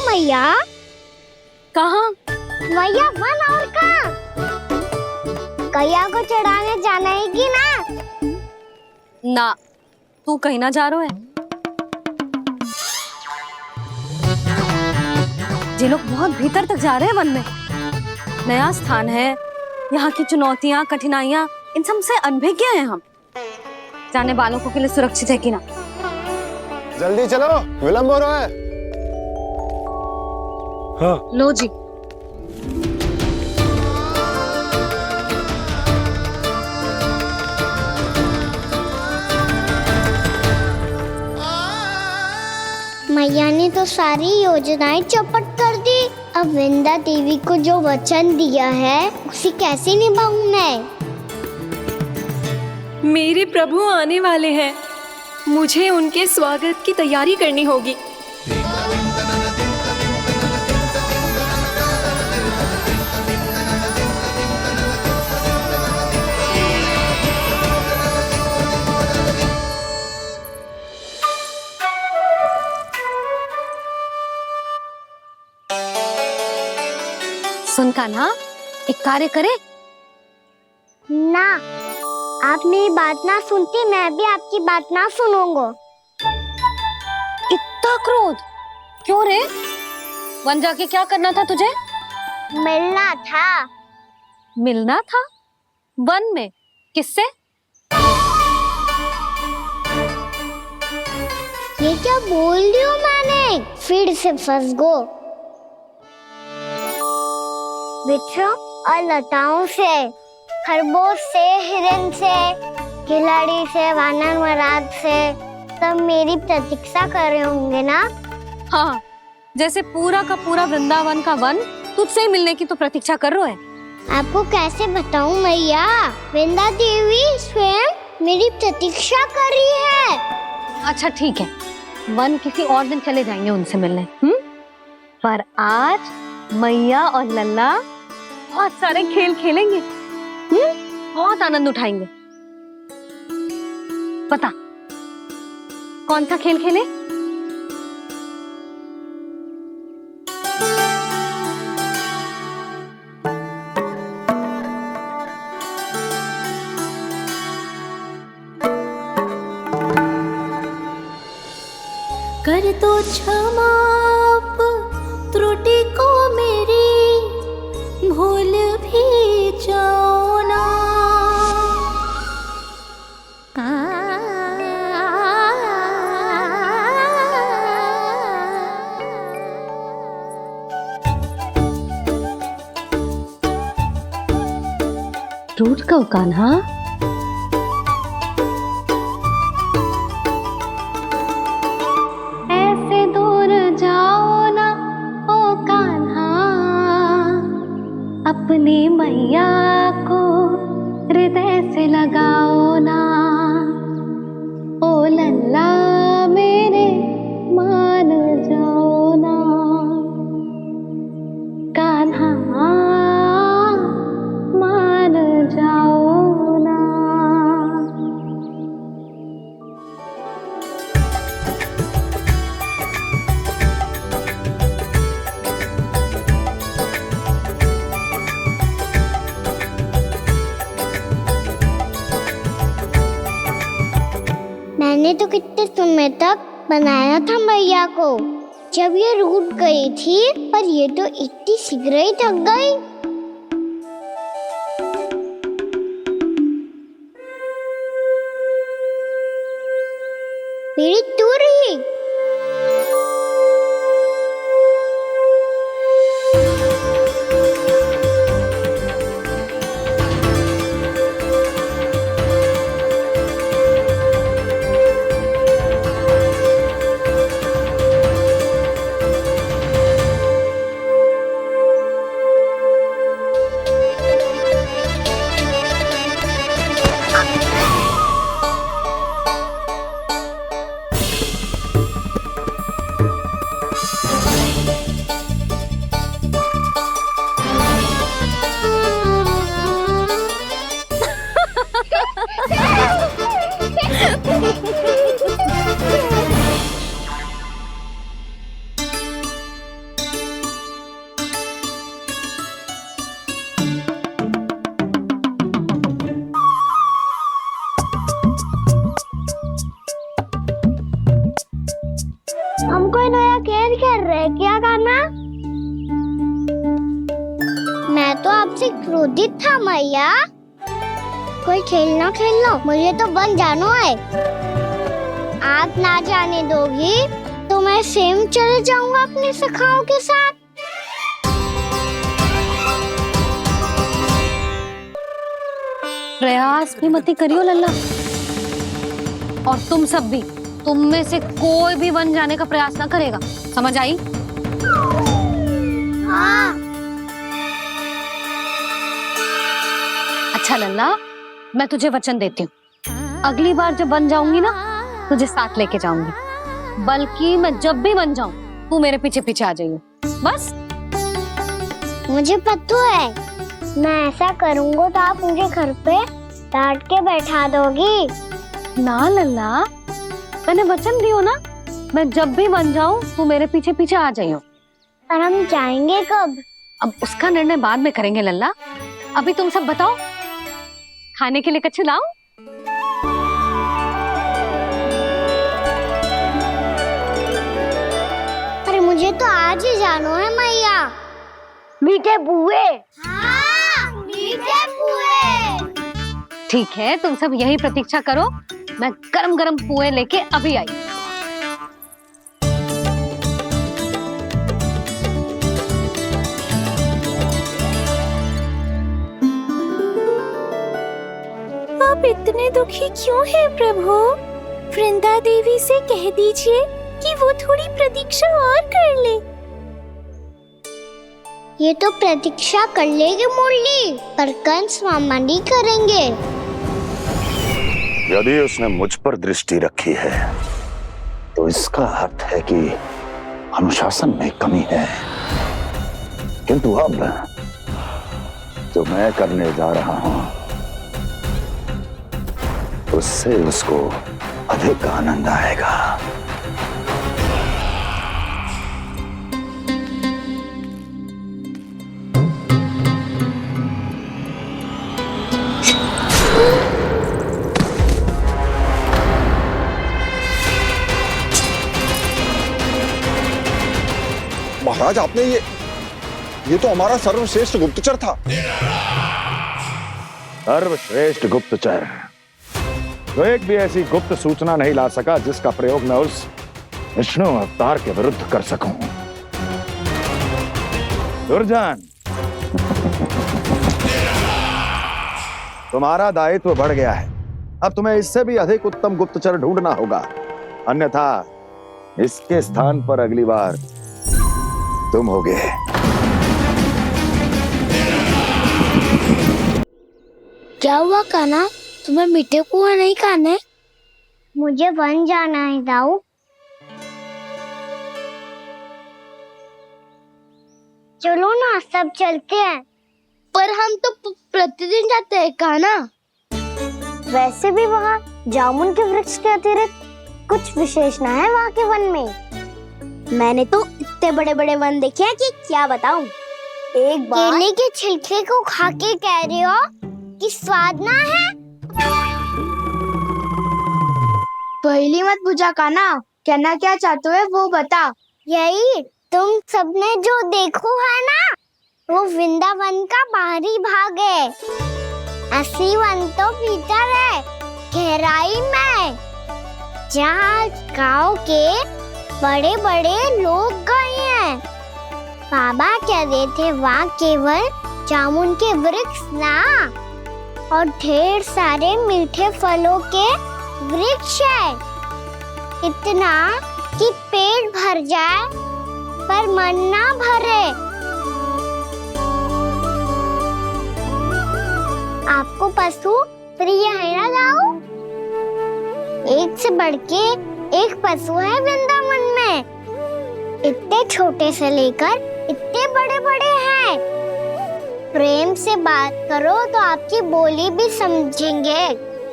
मैया। कहाँ? मैया वन और कहाँ? कैया को चढ़ाने जाना है कि ना? ना, तू कहीं ना जा रहा है। ये लोग बहुत भीतर तक जा रहे हैं वन में। नया स्थान है, यहाँ की चुनौतियाँ, कठिनाइयाँ, इन सब से अनभिज्ञ हैं हम। जाने वालों के लिए सुरक्षित है कि ना? जल्दी चलो, विलंब हो रहा है। हाँ। लो जी। मैया ने तो सारी योजनाएं चौपट कर दी। अब विंदा देवी को जो वचन दिया है उसे कैसे निभाऊं मैं? मेरे प्रभु आने वाले हैं, मुझे उनके स्वागत की तैयारी करनी होगी। सुन कान्हा, एक कार्य करे ना, आप मेरी बात ना सुनती, मैं भी आपकी बात ना सुनूंगा। इतना क्रोध क्यों रे? वन जाके क्या करना था तुझे? मिलना था। मिलना था? वन में किससे? ये क्या बोल रही हूँ मैंने? फिर से फंस गो। बिच्छू और लताओं से, खरगोश से, हिरन से, खिलाड़ी से, वानर महाराज से, सब मेरी प्रतीक्षा कर रहे होंगे ना? हाँ, जैसे पूरा का पूरा वृंदावन का वन तुझसे मिलने की तो प्रतीक्षा कर रहा है। आपको कैसे बताऊं मैया? वृंदा देवी स्वयं मेरी प्रतीक्षा कर रही है। अच्छा ठीक है, वन किसी और दिन चले जाएंगे उनसे मिलने। पर आज मैया और लल्ला बहुत सारे खेल खेलेंगे। बहुत आनंद उठाएंगे। पता कौन सा खेल खेले? कर दो क्षमा त्रुटि को मेरी, भूल भी जाओ ना। टूट कब कान्हा? ऐसे दूर जाओ ना ओ कान्हा, अपनी मैया को हृदय से लगाओ ना। ओ लल्ला मेरे मान जाओ ना, कान्हा मान जाओ ना। मैंने तो कितने समय तक बनाया था मैया को, जब ये रूठ गई थी, पर ये तो इतनी शीघ्र ही थक गई। मेरी दूर ही। आपसे क्रोधित था मैया। कोई खेलना खेल लो, मुझे तो वन जाना है। आप ना जाने दोगी तो मैं स्वयं चले जाऊंगा अपने सखाओं के साथ। प्रयास भी मत करियो लल्ला, और तुम सब भी, तुम में से कोई भी वन जाने का प्रयास ना करेगा, समझ आई? हाँ। अच्छा लल्ला, मैं तुझे वचन देती हूँ, अगली बार जब वन जाऊंगी ना तुझे साथ लेके जाऊंगी। बल्कि मैं जब भी वन जाऊं तू मेरे पीछे पीछे आ जाइयो, बस। मुझे पता है, मैं ऐसा करूंगा तो आप मुझे घर पे डांट के बैठा दोगी। ना लल्ला, मैंने वचन दियो ना, मैं जब भी वन जाऊं तू मेरे पीछे पीछे आ जाइयो। और हम जाएंगे कब? अब उसका निर्णय बाद में करेंगे लल्ला, अभी तुम सब बताओ, खाने के लिए कुछ लाऊं? अरे मुझे तो आज ही जाना है मैया। मीठे पुए। हाँ, मीठे पुए। ठीक है, तुम सब यही प्रतीक्षा करो, मैं गरम गरम पुए लेके अभी आई। आप इतने दुखी क्यों हैं प्रभु? वृंदा देवी से कह दीजिए कि वो थोड़ी प्रतीक्षा और कर ले। ये तो प्रतीक्षा कर लेगी मुरली, पर कंस मामा नहीं करेंगे। यदि उसने मुझ पर दृष्टि रखी है तो इसका अर्थ है कि अनुशासन में कमी है। किंतु अब जो मैं करने जा रहा हूं उससे उसको अधिक आनंद आएगा। महाराज, आपने ये तो हमारा सर्वश्रेष्ठ गुप्तचर था। सर्वश्रेष्ठ गुप्तचर तो एक भी ऐसी गुप्त सूचना नहीं ला सका जिसका प्रयोग मैं उस विष्णु अवतार के विरुद्ध कर सकूं। दुर्जन, तुम्हारा दायित्व बढ़ गया है। अब तुम्हें इससे भी अधिक उत्तम गुप्तचर ढूंढना होगा, अन्यथा इसके स्थान पर अगली बार तुम होगे। क्या हुआ कान्हा, तुम्हें मीठे पुआ नहीं खाने? मुझे वन जाना है दाऊ। चलो ना, सब चलते हैं। पर हम तो प्रतिदिन जाते हैं कान्हा। वैसे भी वहाँ जामुन के वृक्ष के अतिरिक्त कुछ विशेष ना है वहाँ के वन में। मैंने तो इतने बड़े बड़े वन देखे हैं कि क्या बताऊं। एक बार केले के छिलके को खा के कह रही हो कि स्वाद ना है? पहली मत पूछा कान्हा, कहना क्या चाहते हो वो बता। यही तुम सबने जो देखो है ना, वो वृंदावन का बाहरी भाग है। असली वन तो भीतर है, गहराई में, जहाँ गाँव के बड़े बड़े लोग गए हैं। बाबा कह रहे थे वहाँ केवल जामुन के वृक्ष ना, और ढेर सारे मीठे फलों के वृक्ष है। इतना कि पेट भर जाए पर मन ना भरे। आपको पशु प्रिय है ना दाऊ? एक से बढ़ के एक पशु है वृंदावन में। इतने छोटे से लेकर इतने बड़े बड़े हैं। प्रेम से बात करो तो आपकी बोली भी समझेंगे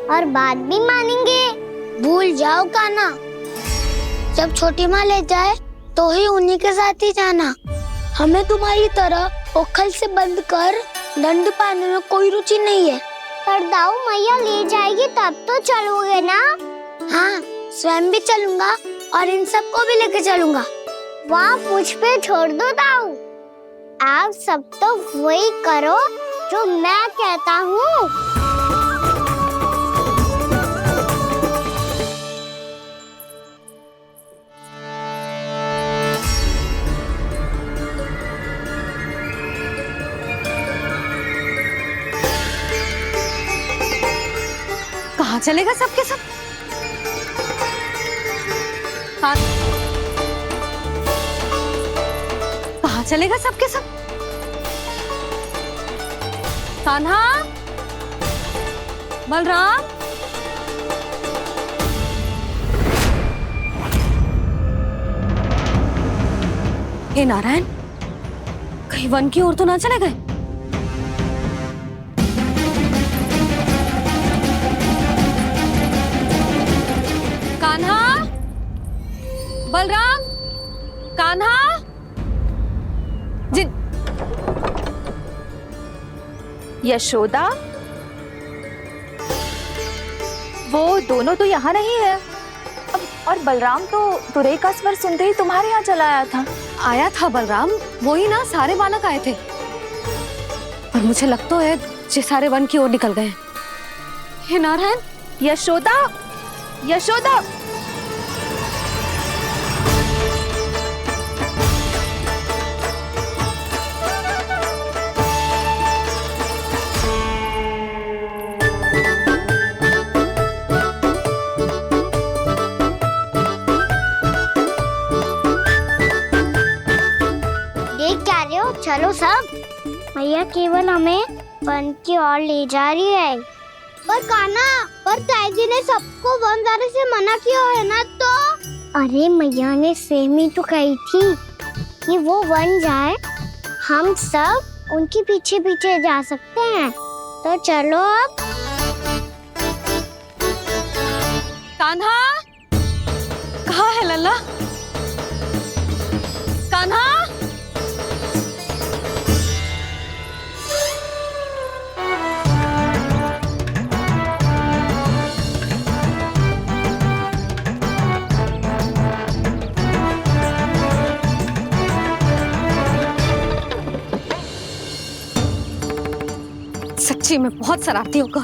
और बात भी मानेंगे। भूल जाओ कान्हा, जब छोटी माँ ले जाए तो ही उन्हीं के साथ ही जाना। हमें तुम्हारी तरह ओखल से बंद कर दंड पाने में कोई रुचि नहीं है। पर दाऊ मैया ले जाएगी तब तो चलोगे ना? हाँ, स्वयं भी चलूंगा और इन सबको भी लेके चलूंगा। वाह, मुझ पे छोड़ दो दाऊ। आप सब तो वही करो जो मैं कहता हूँ। कहाँ चलेगा सबके सब? कहाँ चलेगा सबके सब? कान्हा, बलराम, हे नारायण, कहीं वन की ओर तो ना चले गए? कान्हा, बलराम, कान्हा, जिन यशोदा, वो दोनों तो यहाँ नहीं है। और बलराम तो तुरई का स्वर सुनते ही तुम्हारे यहाँ चला आया था। बलराम, वही ना, सारे बालक आए थे। पर मुझे लगता है ये सारे वन की ओर निकल गए। हे नारायण, यशोदा, यशोदा, चलो सब, मैया केवल हमें वन की ओर ले जा रही है। पर कान्हा, पर ताईजी ने सबको वन जाने से मना किया है ना। तो अरे मैया ने सेम ही तो कही थी कि वो वन जाए, हम सब उनके पीछे पीछे जा सकते हैं। तो चलो अब। कान्हा, कहाँ है लल्ला? कान्हा, सच्ची में बहुत शरारती होगा।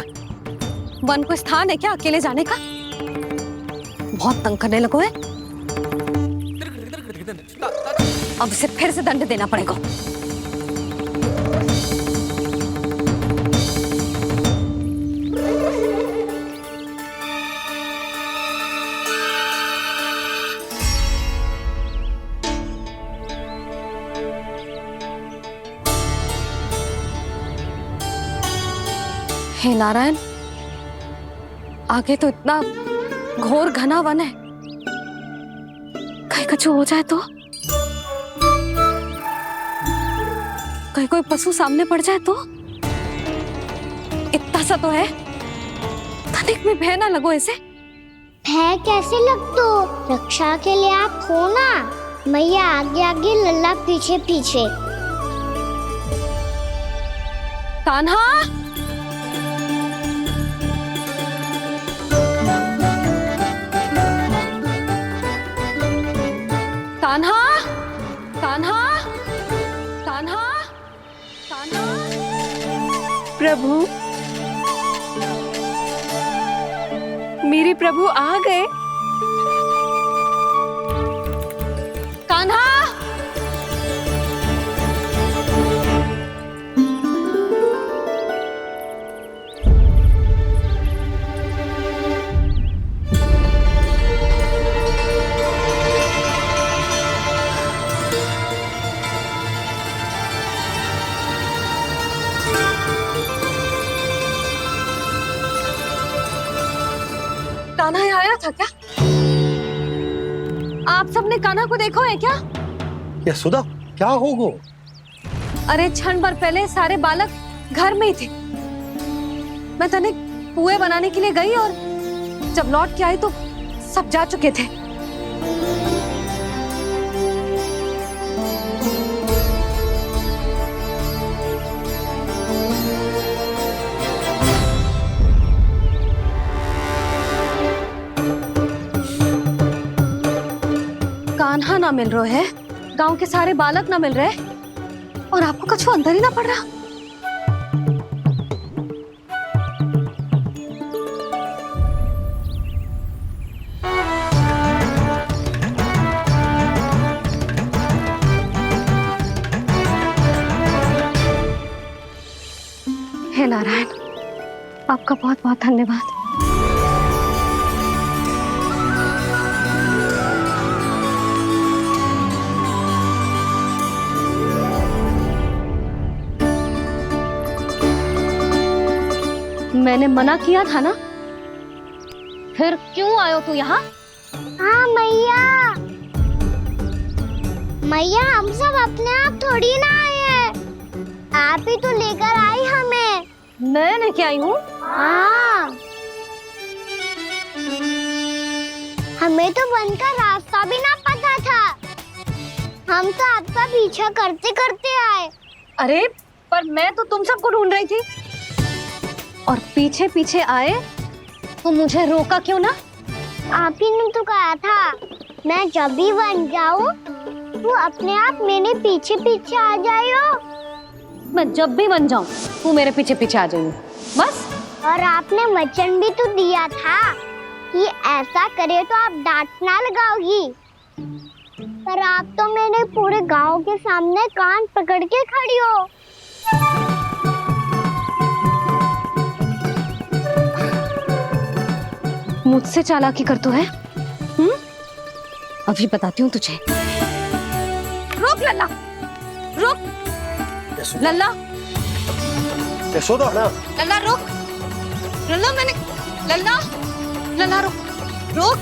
वन को स्थान है क्या अकेले जाने का? बहुत तंग करने लगो है। अब इसे फिर से दंड देना पड़ेगा। हे नारायण, आगे तो इतना घोर घना वन है, कहीं कुछ हो जाए तो? कहीं कोई पशु सामने पड़ जाए तो? इतना सा तो है, तनिक भी भय ना लगो इसे। भय कैसे लग तो? रक्षा के लिए आप हो ना। मैया आगे आगे, लल्ला पीछे पीछे। कान्हा, कान्हा, कान्हा, कान्हा, कान्हा। प्रभु, मेरे प्रभु आ गए। कान्हा, कान्हा यहाँ आया था क्या? आप सबने कान्हा को देखो है क्या? यशोदा, क्या हो गो? अरे क्षण भर पहले सारे बालक घर में ही थे। मैं तनिक पुए बनाने के लिए गई और जब लौट के आई तो सब जा चुके थे। कान्हा ना मिल रहे है, गांव के सारे बालक ना मिल रहे, और आपको कछु अंदर ही ना पड़ रहा। हे नारायण, आपका बहुत बहुत धन्यवाद। मैंने मना किया था ना, फिर क्यों आयो तू यहाँ? हाँ मैया, मैया हम सब अपने आप थोड़ी ना आए हैं, आप ही तो लेकर आई हमें। मैं लेके आई हूँ? हाँ, हमें तो वन का रास्ता भी ना पता था, हम तो आपका पीछा करते करते आए। अरे पर मैं तो तुम सबको ढूंढ रही थी, और पीछे पीछे आए तो मुझे रोका क्यों ना? आप ही ने तो कहा था मैं जब भी बन जाऊं तो अपने आप मेरे पीछे पीछे आ जाइयो। मैं जब भी बन जाऊं तू मेरे पीछे पीछे आ जाइयो, बस। और आपने वचन भी तो दिया था कि ऐसा करे तो आप डांट ना लगाओगी, पर आप तो मेरे पूरे गांव के सामने कान पकड़ के खड़ी हो। मुझसे चालाकी कर तो है? अभी बताती हूँ तुझे। रुक लल्ला, रुक लल्ला, यशोदा ना, लल्ला रुक, लल्ला मैंने, लल्ला, लल्ला रुक, रुक।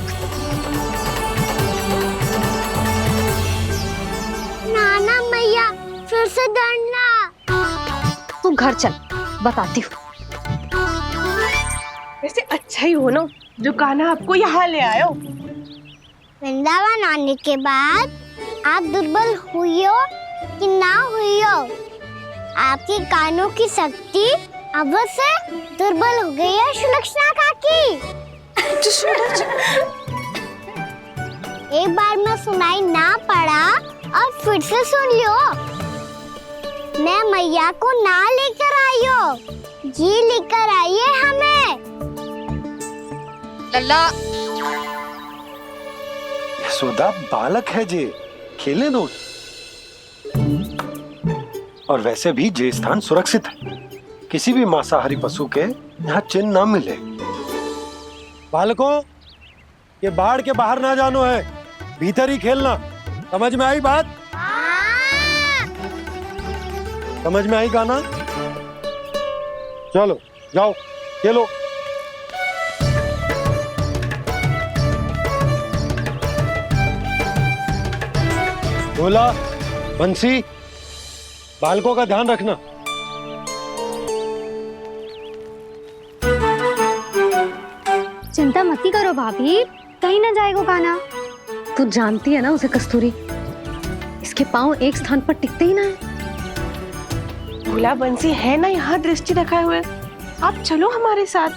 नाना मैया फिर से डरना। तू घर चल, बताती हूँ। वैसे अच्छा ही हो ना जो कान्हा आपको यहाँ ले आयो। वृंदावन आने के बाद आप दुर्बल हुई हो कि ना हुई हो, आपके कानों की शक्ति अब से दुर्बल हो गई है सुलक्षणा काकी। एक बार में सुनाई ना पड़ा और फिर से सुन लियो। मैं मैया को ना लेकर आई हो, जी लेकर आई है हमें। लल्ला, यशोदा बालक है जे, खेलने दो। और वैसे भी जे स्थान सुरक्षित है, किसी भी मांसाहारी पशु के यहाँ चिन्ह ना मिले। बालकों, ये बाढ़ के बाहर ना जानो है, भीतर ही खेलना। समझ में आई बात? समझ में आई गाना? चलो जाओ खेलो। बोला बंसी, बालकों का ध्यान रखना। चिंता मत करो भाभी, कहीं ना जाएगा कान्हा। तू जानती है ना उसे कस्तूरी, इसके पांव एक स्थान पर टिकते ही ना है। भोला बंसी है ना यहाँ दृष्टि रखाए हुए, आप चलो हमारे साथ।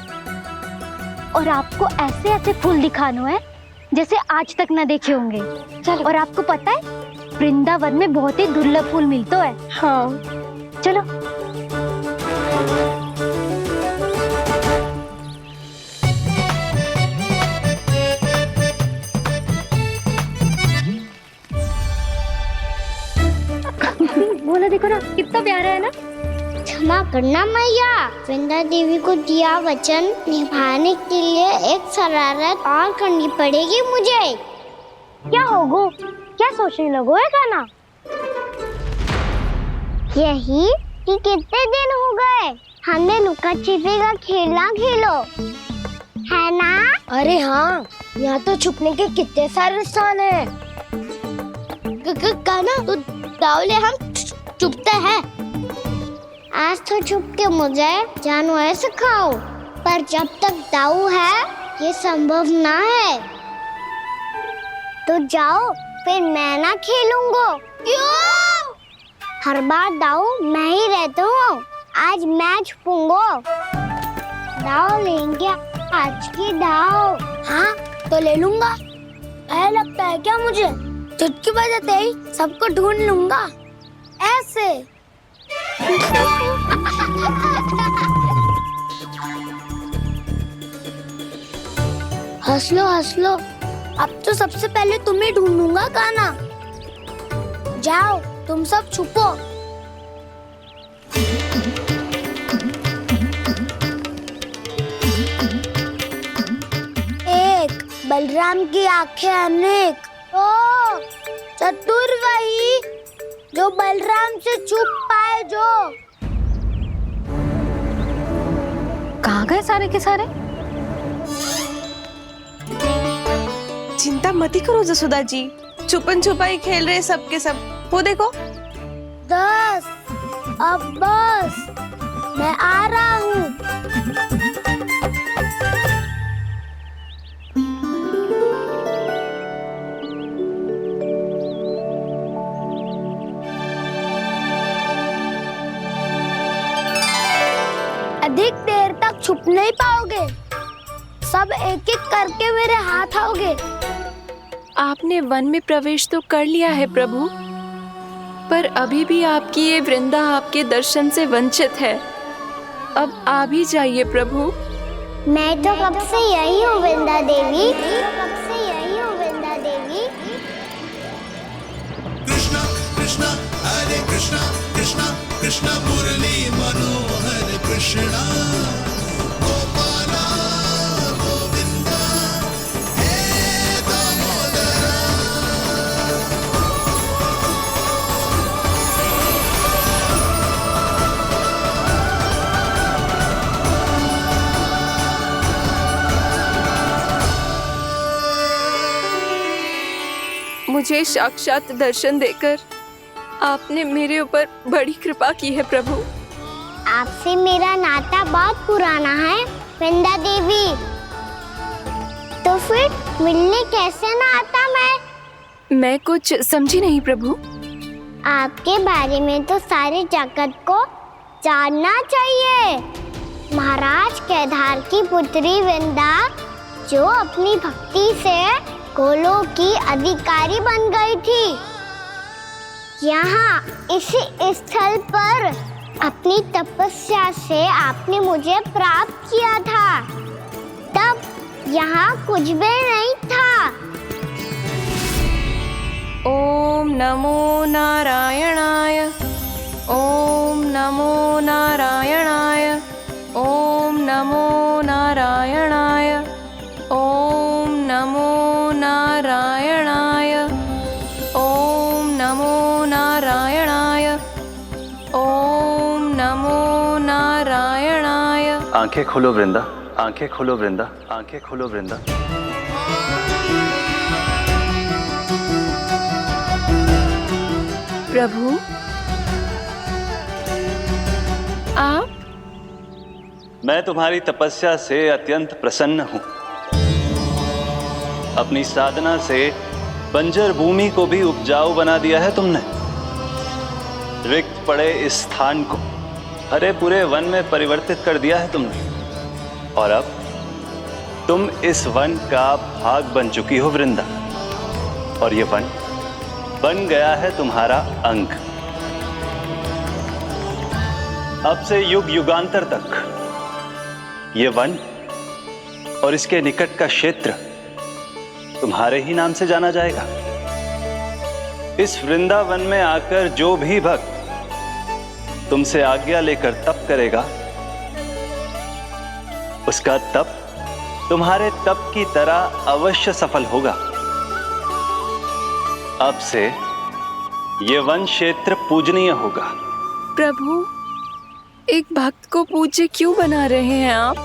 और आपको ऐसे ऐसे फूल दिखानो है जैसे आज तक ना देखे होंगे। चलो। और आपको पता है वृंदावन में बहुत ही दुर्लभ फूल मिलते हैं। हाँ चलो। बोला देखो ना कितना प्यारा है ना। क्षमा करना मैया, वृंदा देवी को दिया वचन निभाने के लिए एक शरारत और करनी पड़ेगी मुझे। क्या होगो? क्या सोचने लगो है गाना? यही कि कितने दिन हो गए हमने लुका छिपी का खेलना खेलो, है ना? अरे हाँ, यहाँ तो छुपने के कितने सारे स्थान है। गाना तो दावले हम छुपते हैं। आज तो छुप के मुझे जानवर सिखाओ, पर जब तक दाऊ है ये संभव ना है। तो जाओ, फिर मैं ना खेलूंगा। क्यों? हर बार दाऊ मैं ही रहता हूँ, आज मैं छुपूंगा। दाऊ लेंगे आज की दाऊ। हाँ तो ले लूंगा। ऐसा लगता है क्या मुझे? चुटकी बजाते ही सबको ढूंढ लूंगा ऐसे। हंस लो, अब तो सबसे पहले तुम्हें ढूंढूंगा गाना। जाओ तुम सब छुपो। बलराम की आंखें अनेक। ओ चतुर वही जो बलराम से छुप पाए। जो कहाँ गए सारे के सारे? चिंता मत करो जसोदा जी, छुपन छुपाई खेल रहे सब के सब। वो देखो 10 अब बस, मैं आ रहा हूँ। अधिक देर तक छुप नहीं पाओगे, सब एक एक करके मेरे हाथ आओगे। आपने वन में प्रवेश तो कर लिया है प्रभु, पर अभी भी आपकी ये वृंदा आपके दर्शन से वंचित है। अब आ भी जाइए प्रभु। मैं तो कब से यही हूँ वृंदा देवी, कब से यही हूँ वृंदा देवी। कृष्णा कृष्णा हरे कृष्णा कृष्णा कृष्णा मुरली मनोहर कृष्णा गोपाला गोविंदा हे दामोदरा। मुझे साक्षात दर्शन देकर आपने मेरे ऊपर बड़ी कृपा की है प्रभु। आपसे मेरा नाता बहुत पुराना है वृंदा देवी, तो फिर मिलने कैसे ना आता मैं कुछ समझी नहीं प्रभु। आपके बारे में तो सारे जगत को जानना चाहिए। महाराज केदार की पुत्री वृंदा जो अपनी भक्ति से गोलोक की अधिकारी बन गई थी, यहाँ इसी स्थल पर अपनी तपस्या से आपने मुझे प्राप्त किया था। तब यहाँ कुछ भी नहीं था। ओम नमो नारायणाय, ओम नमो नारायणाय, ओम नमो नारायणाय, ओम नमो नारायणाय, ओम नमो नारायणाय, ओम नमो नारायणाय। आंखें खोलो वृंदा, आंखें खोलो वृंदा, आंखें खोलो वृंदा। प्रभु आप? मैं तुम्हारी तपस्या से अत्यंत प्रसन्न हूं। अपनी साधना से बंजर भूमि को भी उपजाऊ बना दिया है तुमने। रिक्त पड़े इस स्थान को हरे पूरे वन में परिवर्तित कर दिया है तुमने, और अब तुम इस वन का भाग बन चुकी हो वृंदा, और ये वन बन गया है तुम्हारा अंग। अब से युग युगांतर तक ये वन और इसके निकट का क्षेत्र तुम्हारे ही नाम से जाना जाएगा। इस वृंदावन में आकर जो भी भक्त तुमसे आज्ञा लेकर तप करेगा, उसका तप तुम्हारे तप की तरह अवश्य सफल होगा। अब से ये वन क्षेत्र पूजनीय होगा। प्रभु एक भक्त को पूज्य क्यों बना रहे हैं आप?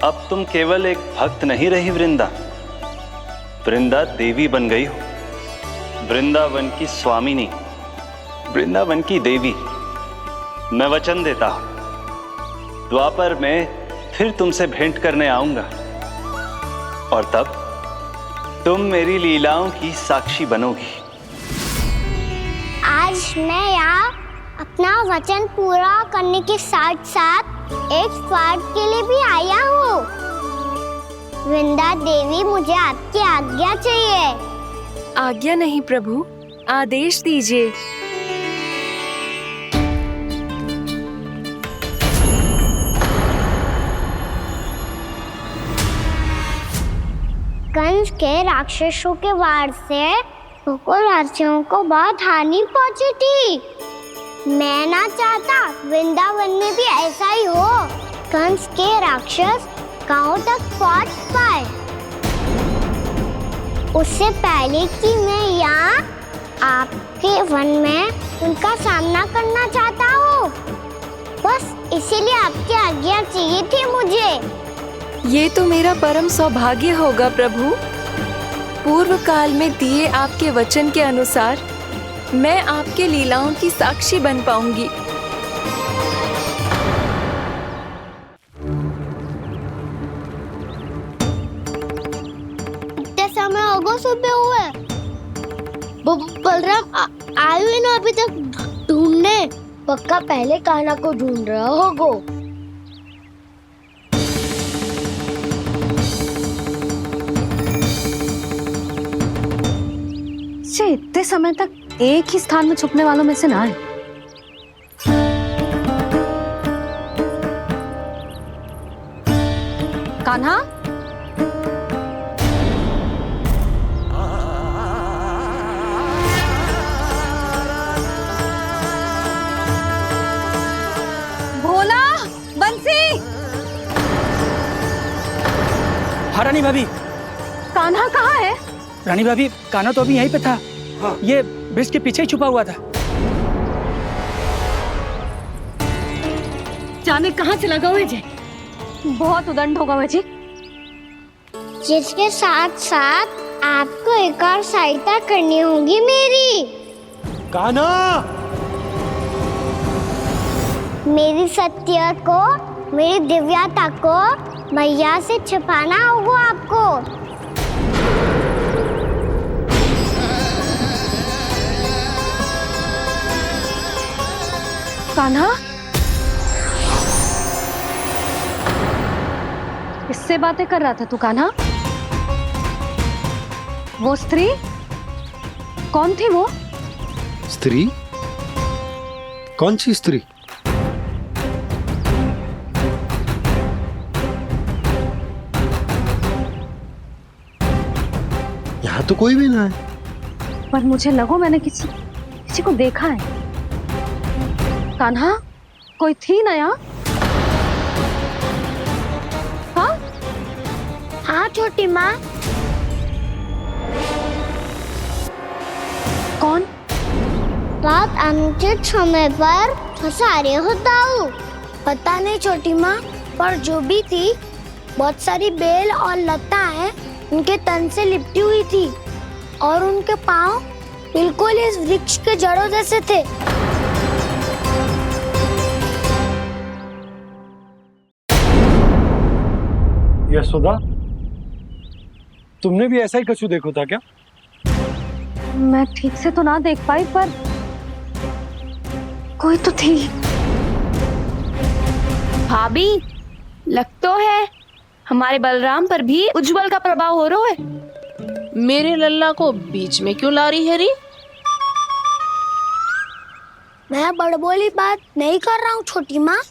अब तुम केवल एक भक्त नहीं रही वृंदा, वृंदा देवी बन गई हो। वृंदावन की स्वामिनी, वृंदावन की देवी। मैं वचन देता हूं, द्वापर में फिर तुमसे भेंट करने आऊंगा, और तब तुम मेरी लीलाओं की साक्षी बनोगी। आज मैं यहाँ अपना वचन पूरा करने के साथ साथ एक स्वार्थ के लिए भी आया हूँ। वृंदा देवी, मुझे आपकी आज्ञा चाहिए। आज्ञा नहीं प्रभु, आदेश दीजिए। कंस के राक्षसों के वार से गोकुलवासियों को बहुत हानि पहुंची थी। मैं ना चाहता वृंदावन में भी ऐसा ही हो। कंस के राक्षस गांव तक पहुंच पाए। उससे पहले कि मैं यहाँ आपके वन में उनका सामना करना चाहता हूँ। बस इसीलिए आपकी आज्ञा चाहिए थी मुझे। ये तो मेरा परम सौभाग्य होगा प्रभु। पूर्व काल में दिए आपके वचन के अनुसार मैं आपके लीलाओं की साक्षी बन पाऊंगी। इतने समय होगा सुबह हुए। बलराम आयु ही ना अभी तक ढूंढने। पक्का पहले कान्हा को ढूंढ रहा होगा। इतने समय तक एक ही स्थान में छुपने वालों में से ना है। कान्हा, भोला, बंसी। हाँ रानी भाभी। कान्हा कहाँ है? रानी भाभी, कान्हा तो अभी यहीं पे था। हाँ। ये ब्रिज के पीछे ही छुपा हुआ था। जाने कहाँ चला गया मुझे। बहुत उदंड होगा मुझे। जिसके साथ साथ आपको एक और सहायता करनी होगी मेरी। कान्हा, मेरी सत्य को, मेरी दिव्यता को मैया से छिपाना होगा आपको। कान्हा, किससे बातें कर रहा था तू कान्हा? वो स्त्री कौन थी? वो स्त्री? कौन सी स्त्री? यहाँ तो कोई भी ना है। पर मुझे लगो मैंने किसी को देखा है। कान्हा, कोई थी ना यहाँ? हाँ? हाँ छोटी माँ। कौन? रात अनुचित समय पर फंसारे होता हूँ। पता नहीं छोटी माँ, पर जो भी थी बहुत सारी बेल और लताएं उनके तन से लिपटी हुई थी और उनके पाँव बिल्कुल इस वृक्ष के जड़ों जैसे थे। यशोदा, तुमने भी ऐसा ही कछु देखो था क्या? मैं ठीक से तो ना देख पाई, पर कोई तो थी। भाभी, लग तो है हमारे बलराम पर भी उज्जवल का प्रभाव हो रहा है। मेरे लल्ला को बीच में क्यों ला रही है री? मैं बड़बोली बात नहीं कर रहा हूँ छोटी माँ।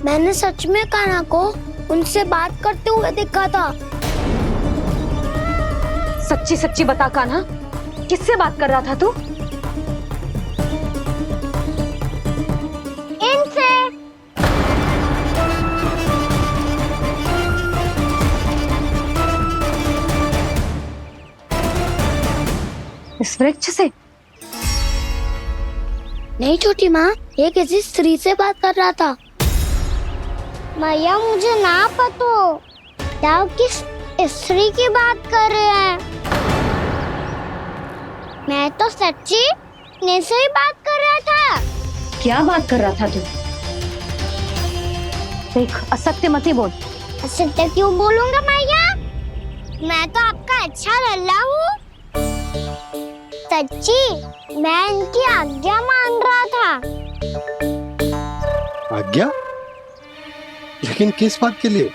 मैंने सच में कान्हा को उनसे बात करते हुए देखा था। सच्ची सच्ची बता कान्हा, किससे बात कर रहा था तू? इनसे। इस वृक्ष से? नहीं छोटी माँ, ये किसी स्त्री से बात कर रहा था। मैया मुझे ना पता क्या किस स्त्री की बात कर रहे हैं। मैं तो सच्ची ने से ही बात कर रहा था। क्या बात कर रहा था तू? देख, असत्य मत ही बोल। असत्य क्यों बोलूंगा मैया? मैं तो आपका अच्छा लल्ला हूँ। सच्ची मैं इनकी आज्ञा मान रहा था। आज्ञा? लेकिन किस बात के लिए?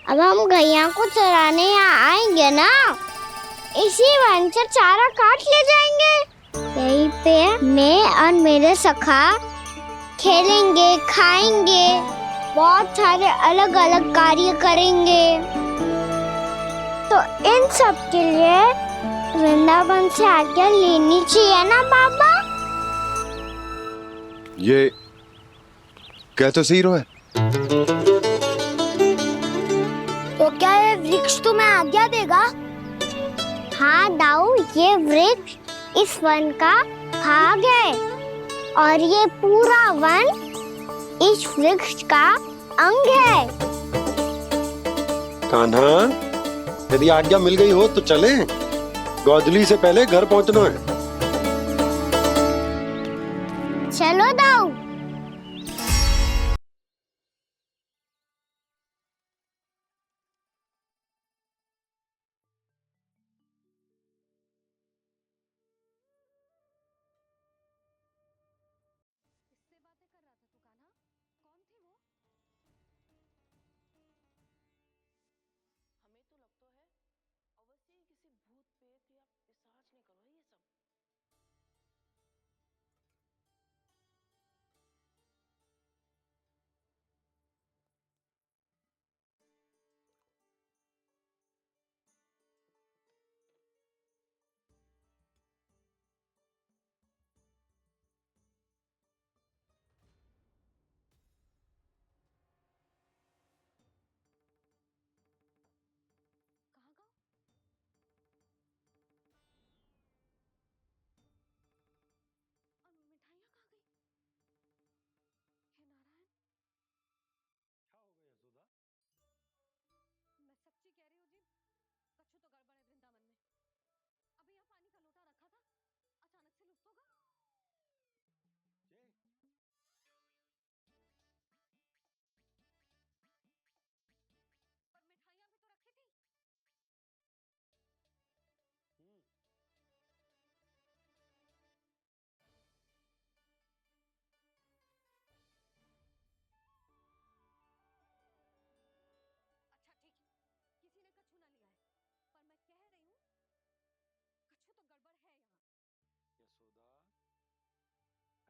अब हम गैया को चराने यहाँ आएंगे ना, इसी वन से चारा काट ले जाएंगे। यहीं पे मैं और मेरे सखा खेलेंगे, खाएंगे, बहुत सारे अलग अलग कार्य करेंगे। तो इन सब के लिए वृंदावन से आज्ञा लेनी चाहिए ना बाबा? ये क्या तो सही है। तो क्या ये वृक्ष तुम्हें आज्ञा देगा? हाँ दाऊ, ये वृक्ष इस वन का भाग है और ये पूरा वन इस वृक्ष का अंग है। कान्हा, यदि आज्ञा मिल गई हो तो चले। गोधली से पहले घर पहुंचना है। चलो दाऊ। हमें तो लगता है अवश्य ही किसी भूत प्रेत या पिशाच ने करो ये सब।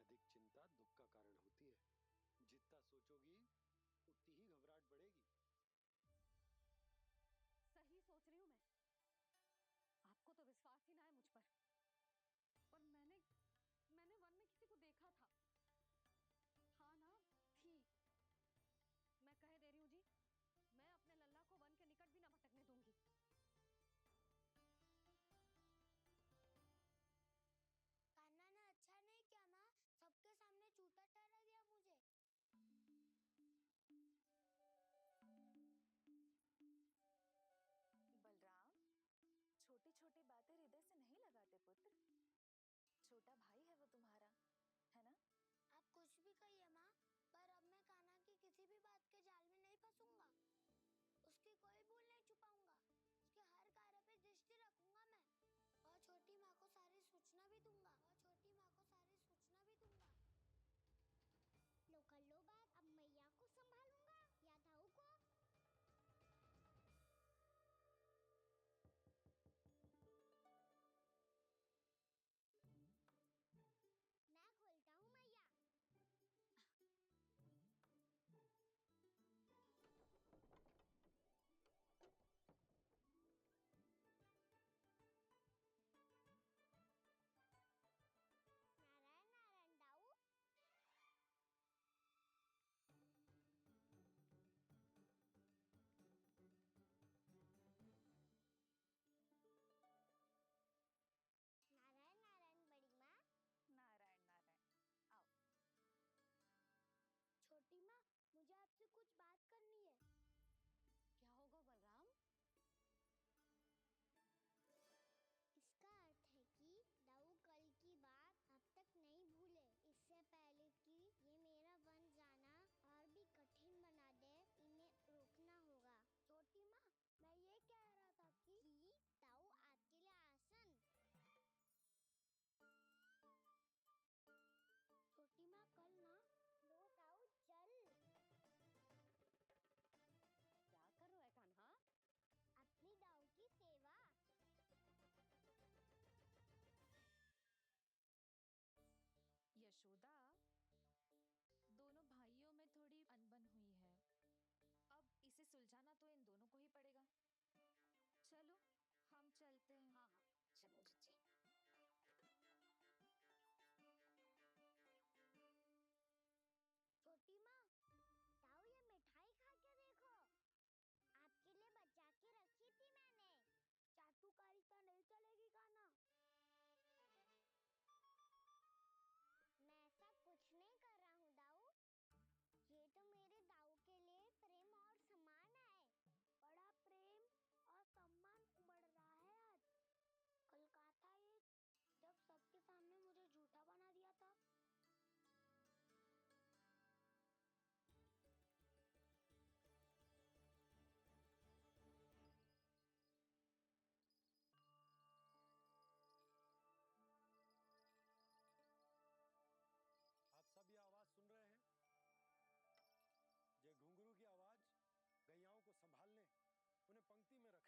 यशोदा, अधिक चिंता दुख का कारण होती है। जितना सोचोगी उतनी ही घबराहट बढ़ेगी। सही सोच रही हूँ मैं। आपको तो विश्वास ही ना है मुझ पर। पर मैंने वन में किसी को देखा था। हाँ ना, थी। मैं कह दे रही हूँ जी, मैं अपने लल्ला को वन के निकट भी ना भटकने दूंगी। कान्हा ने अच्छा नहीं किया माँ, सबके सामने चूता ठहरा दिया मुझे।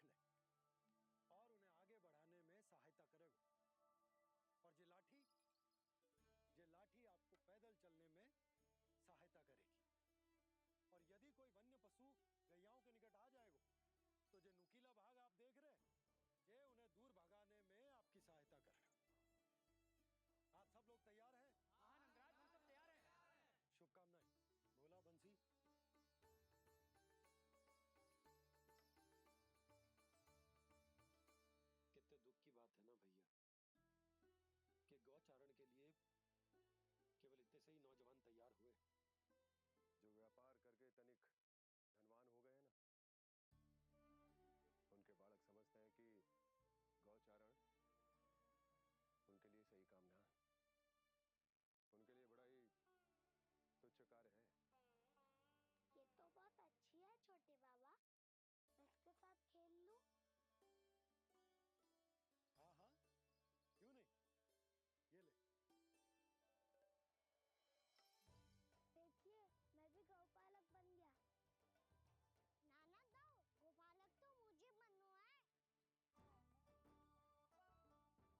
रख ले और उन्हें आगे बढ़ाने में सहायता करेगा। और ये लाठी आपको पैदल चलने में सहायता करेगी। और यदि कोई वन्य पशु गैयाओं के निकट आ जाएगा तो जो नुकीला भाग आप देख रहे ये उन्हें दूर भगाने में आपकी सहायता करेगा। आप सब लोग तैयार हैं? हाँ नंदराज, हम सब तैयार हैं। शुभकामनाएं। बोला बंसी। कितने दुख की बात है ना भैया कि गौचारण के लिए केवल इतने से ही नौजवान तैयार हुए। जो व्यापार करके तनिक धनवान हो गए हैं ना, उनके बालक समझते हैं कि गौचारण उनके लिए सही काम ना है, उनके लिए बड़ा ही तुच्छ कार्य है। ये तो बहुत अच्छी है छोटे बाबा, मैं इसके साथ खेल लूं? हाँ हाँ, क्यों नहीं, ये ले। देखिए मैं भी गौपालक बन गया। नाना दो, गौपालक तो मुझे बनना है।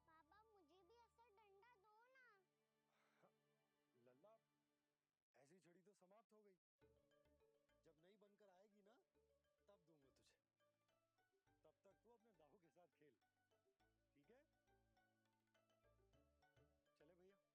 पापा मुझे भी ऐसा डंडा दो ना। लल्ला, ऐसी छड़ी तो समाप्त हो गई। जब नई बनकर आएगी ना तब दूंगा तुझे। तब तक तू अपने दाऊ के साथ खेल, ठीक है? चले भैया।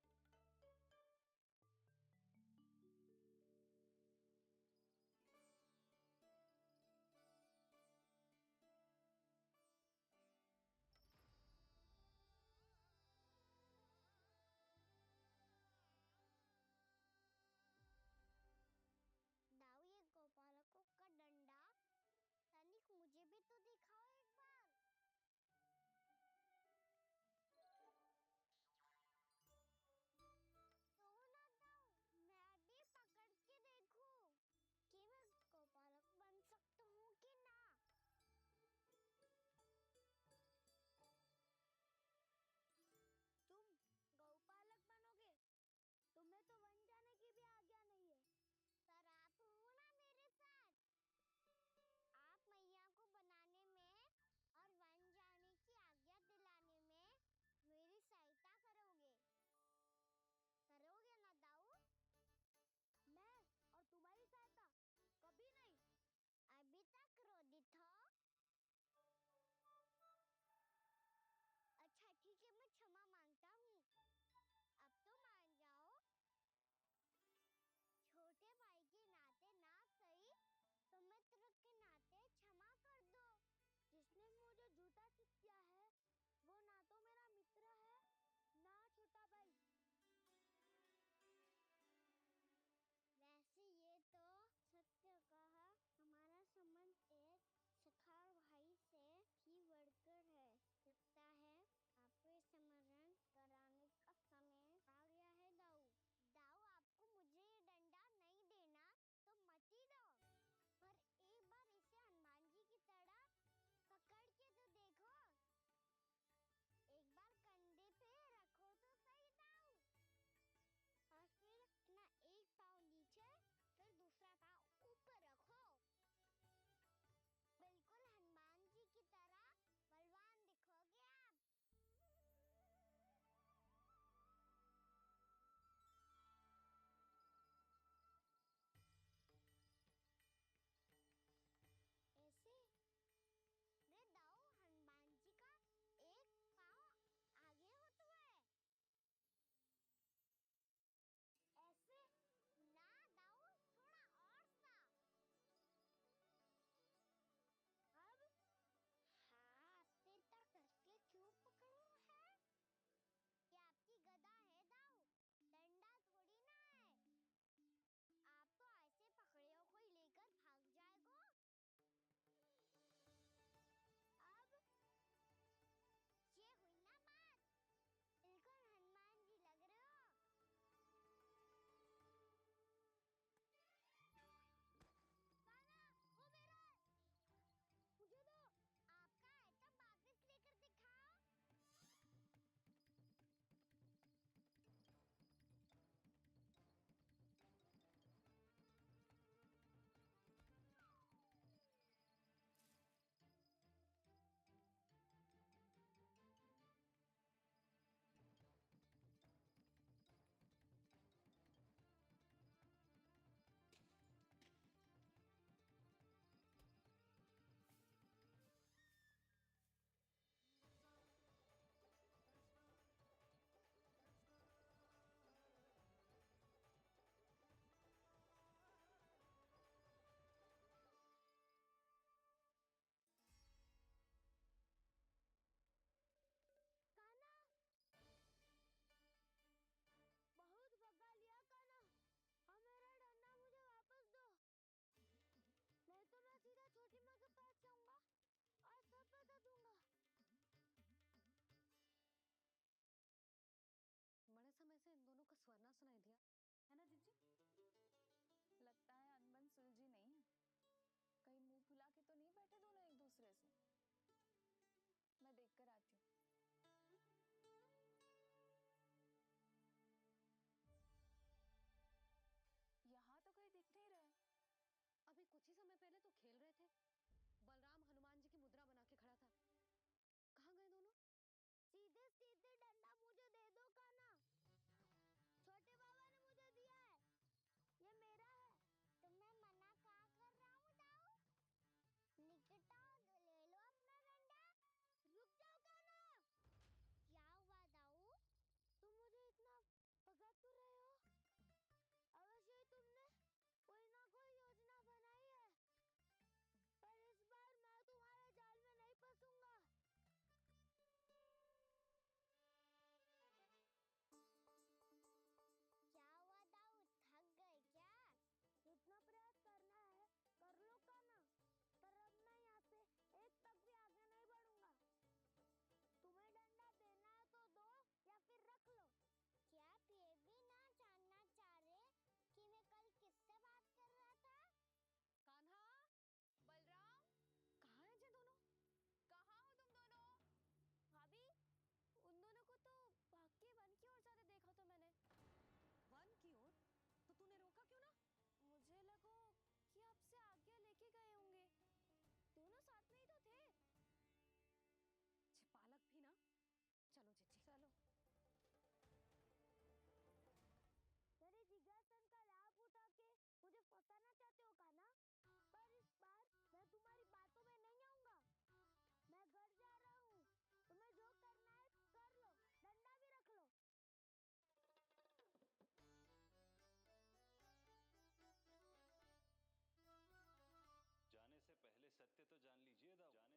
दूसरे से। मैं देखकर आती हूँ। यहाँ तो कोई दिख नहीं रहा है। अभी कुछ ही समय पहले तो खेल रहे थे। बलराम हनुमान जी की मुद्रा बना के खड़ा था। कहाँ गए दोनों? सीधे सीधे डंडा मुझे दे दो कान्हा। छोटे बाबा ने मुझे दिया है, ये मेरा है। तुम्हें मना कहाँ कर रहा हूँ दाऊ? निकिता ले लो अपना डंडा। रुक जाओ कान्हा। क्या हुआ दाऊ? तुम मुझे इतना भगा क्यों रहे हो? अवश्य ही तुमने कोई ना कोई योजना बनाई है, पर इस बार मैं तुम्हारे जाल में नहीं फंसूंगा। क्या हुआ दाऊ, थक गए क्या? जितना प्रयास करना है कर लो कान्हा, पर अब मैं यहाँ से एक तक भी आगे नहीं बढ़ूंगा। तुम्हें डंडा देना है तो दो या फिर रख लो। क्या आप ये भी ना जानना चाह रहे कि मैं कल किससे बात कर रहा था? कान्हा, बलराम, कहाँ हैं ये दोनों? कहाँ हो तुम दोनों? भाभी, उन दोनों को तो भाग के वन की ओर जाते देखा तो मैंने। वन की ओर? तो तूने रोका क्यों ना? मुझे लगा कि आपसे आगे लेके गए होंगे। दोनों साथ में ही तो थे। पालक भी ना। चलो जीजी, चलो। मेरे जिज्ञासन का लाभ उठा के मुझे फंसाना चाहते हो कान्हा? पर इस बार मैं तुम्हारी बातों में नहीं आऊंगा। मैं घर जा रहा हूँ। तुम्हें जो करना है कर लो, डंडा भी रख लो। जाने से पहले सत्य तो जान लीजिए दाऊ। जाने से पहले सत्य तो जान लीजिए दाऊ। अब तक नहीं पहचाना मुझे?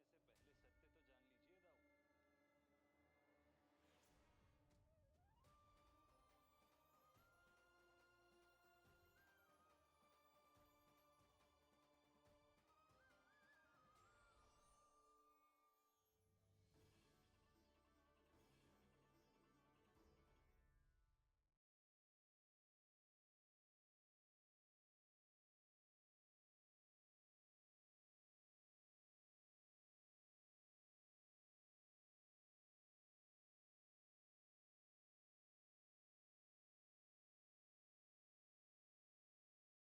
श्री नारायण।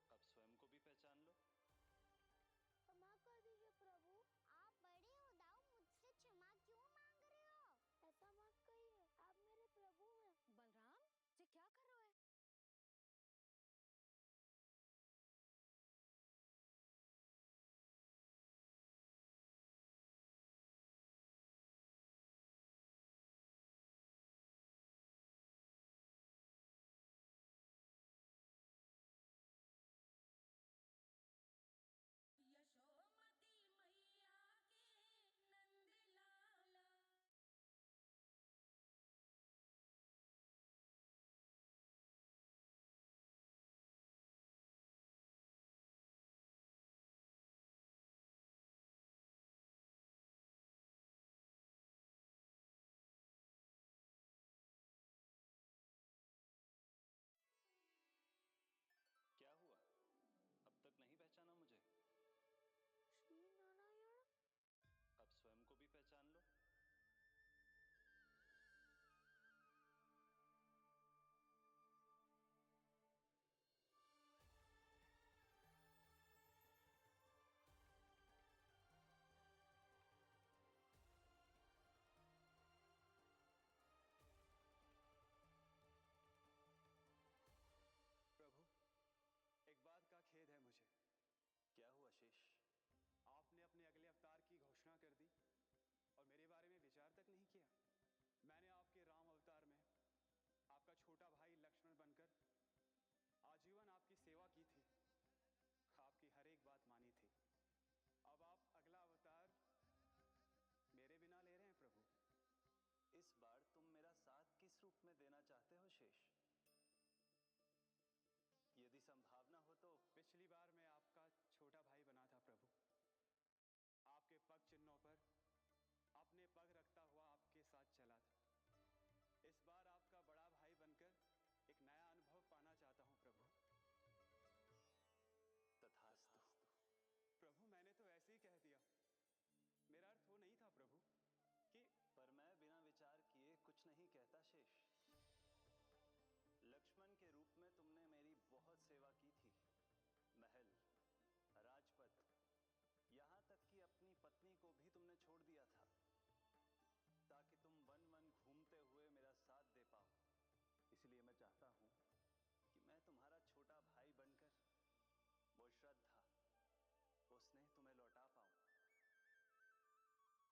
अब स्वयं को भी पहचान लो। क्षमा कर दीजिए प्रभु। आप बड़े हो दाऊ, मुझसे क्षमा क्यों मांग रहे हो? ऐसा मत कहिए, आप मेरे प्रभु हैं। बलराम, ये क्या कर रहे हो? यशोमती मैया के नंद लाला। क्या हुआ? अब तक नहीं पहचाना मुझे? श्री नारायण। अब स्वयं को भी पहचान लो। प्रभु, एक बात का खेद है मुझे। क्या हुआ शेष? आपने अपने अगले अवतार की घोषणा कर दी और मेरे बारे में विचार तक नहीं किया। मैंने आपके राम अवतार में आपका छोटा भाई लक्ष्मण बनकर आजीवन आपकी सेवा की थी, आपकी हर एक बात मानी थी। अब आप अगला अवतार मेरे बिना ले रहे हैं प्रभु। इस बार तुम मेरा साथ किस रूप में देना चाहते हो शेष? यदि संभावना हो तो। पिछली बार मैं आपका छोटा भाई बना था प्रभु, आपके पग चिन्हों पर अपने पग रखता हुआ आपके साथ चला था। इस बार आपका बड़ा भाई बनकर एक नया अनुभव पाना चाहता हूं प्रभु। को भी तुमने छोड़ दिया था ताकि तुम वन वन घूमते हुए मेरा साथ दे पाओ। इसलिए मैं चाहता हूं कि मैं तुम्हारा छोटा भाई बनकर वो श्रद्धा, वो स्नेह तुम्हें लौटा पाऊं,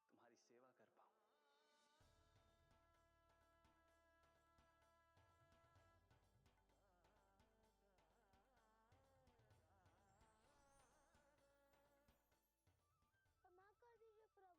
तुम्हारी सेवा कर पाऊं। क्षमा कर दीजिए प्रभु।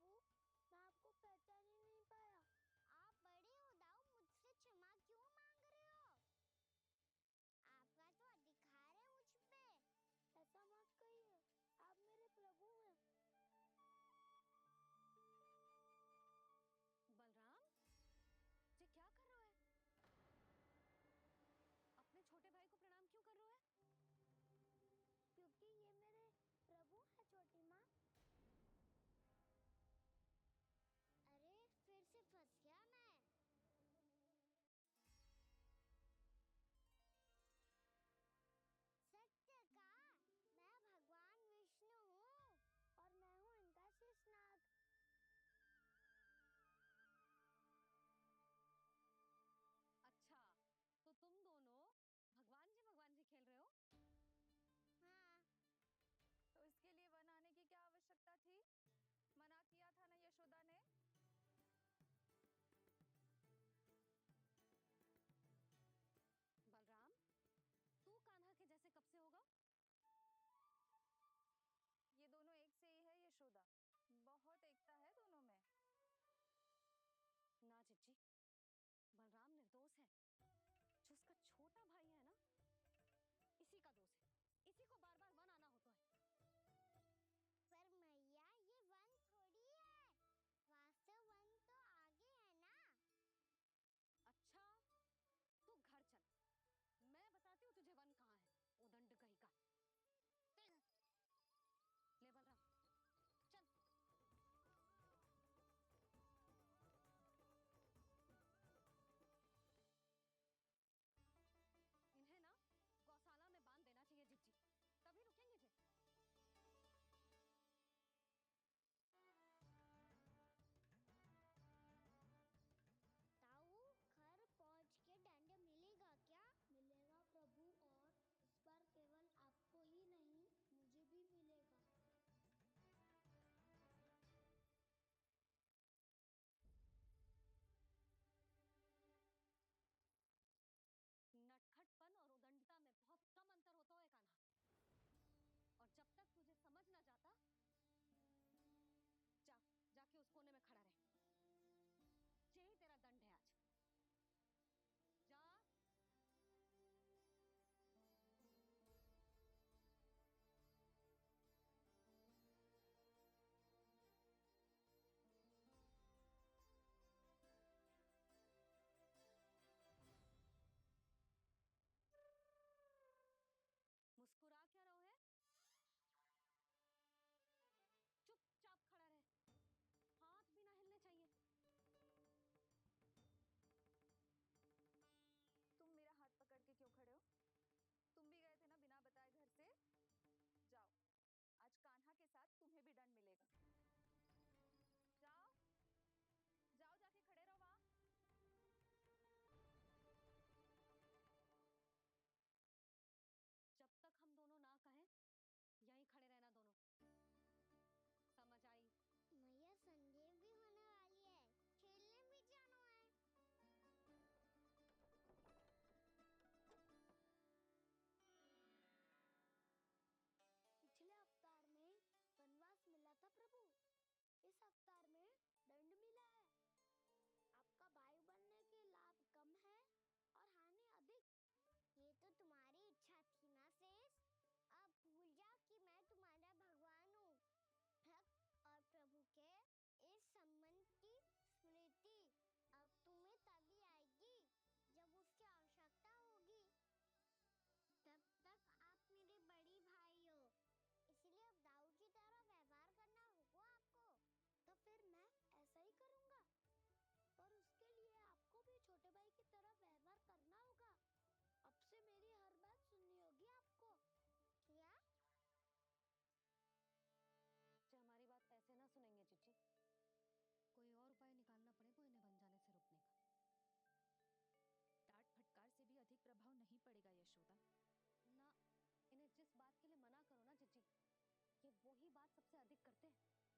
से अधिक करते हैं।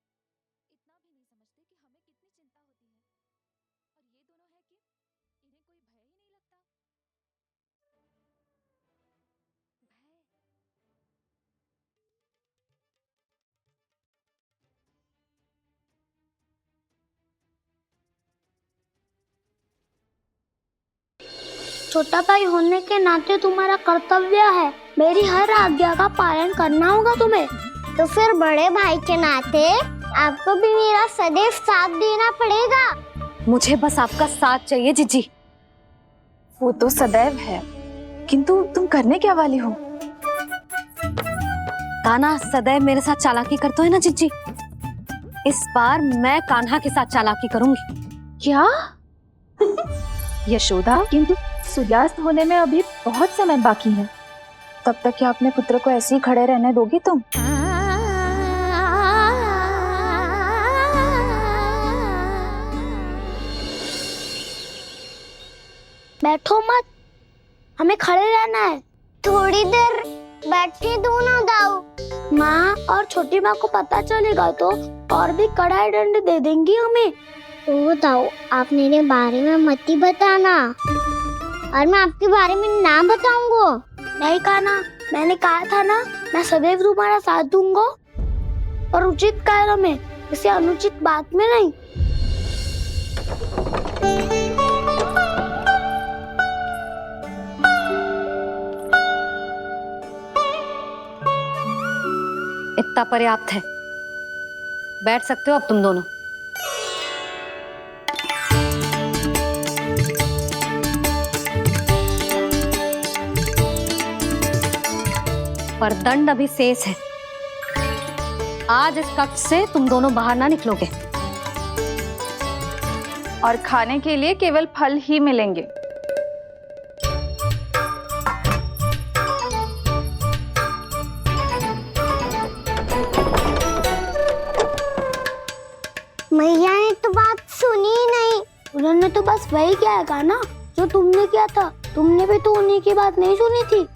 इतना भी नहीं समझते कि हमें कितनी चिंता होती है। और ये दोनों है कि इन्हें कोई भय ही नहीं लगता। भय। छोटा भाई होने के नाते तुम्हारा कर्तव्य है, मेरी हर आज्ञा का पालन करना होगा तुम्हें। तो फिर बड़े भाई के नाते आपको भी मेरा सदैव साथ देना पड़ेगा। मुझे बस आपका साथ चाहिए जीजी। वो तो सदैव है, किंतु तुम करने क्या वाली हो? कान्हा सदैव मेरे साथ चालाकी करते है ना जीजी, इस बार मैं कान्हा के साथ चालाकी करूंगी। क्या? यशोदा, किंतु सूर्यास्त होने में अभी बहुत समय बाकी है। तब तक क्या अपने पुत्र को ऐसे ही खड़े रहने दोगी तुम? बैठो मत, हमें खड़े रहना है। थोड़ी देर बैठे दोनों दाऊ। माँ और छोटी माँ को पता चलेगा तो और भी कड़ा दंड दे देंगी हमें। तो दाऊ, आप मेरे बारे में मत ही बताना और मैं आपके बारे में ना बताऊंगा। नहीं कहना, मैंने कहा था ना, मैं सदैव तुम्हारा साथ दूंगा और उचित कार्य में, किसी अनुचित बात में नहीं। इतना पर्याप्त है, बैठ सकते हो अब तुम दोनों। पर दंड अभी शेष है। आज इस कक्ष से तुम दोनों बाहर ना निकलोगे और खाने के लिए केवल फल ही मिलेंगे। मैया ने तो बात सुनी ही नहीं। उन्होंने तो बस वही किया ना जो तुमने किया था। तुमने भी तो उन्हीं की बात नहीं सुनी थी।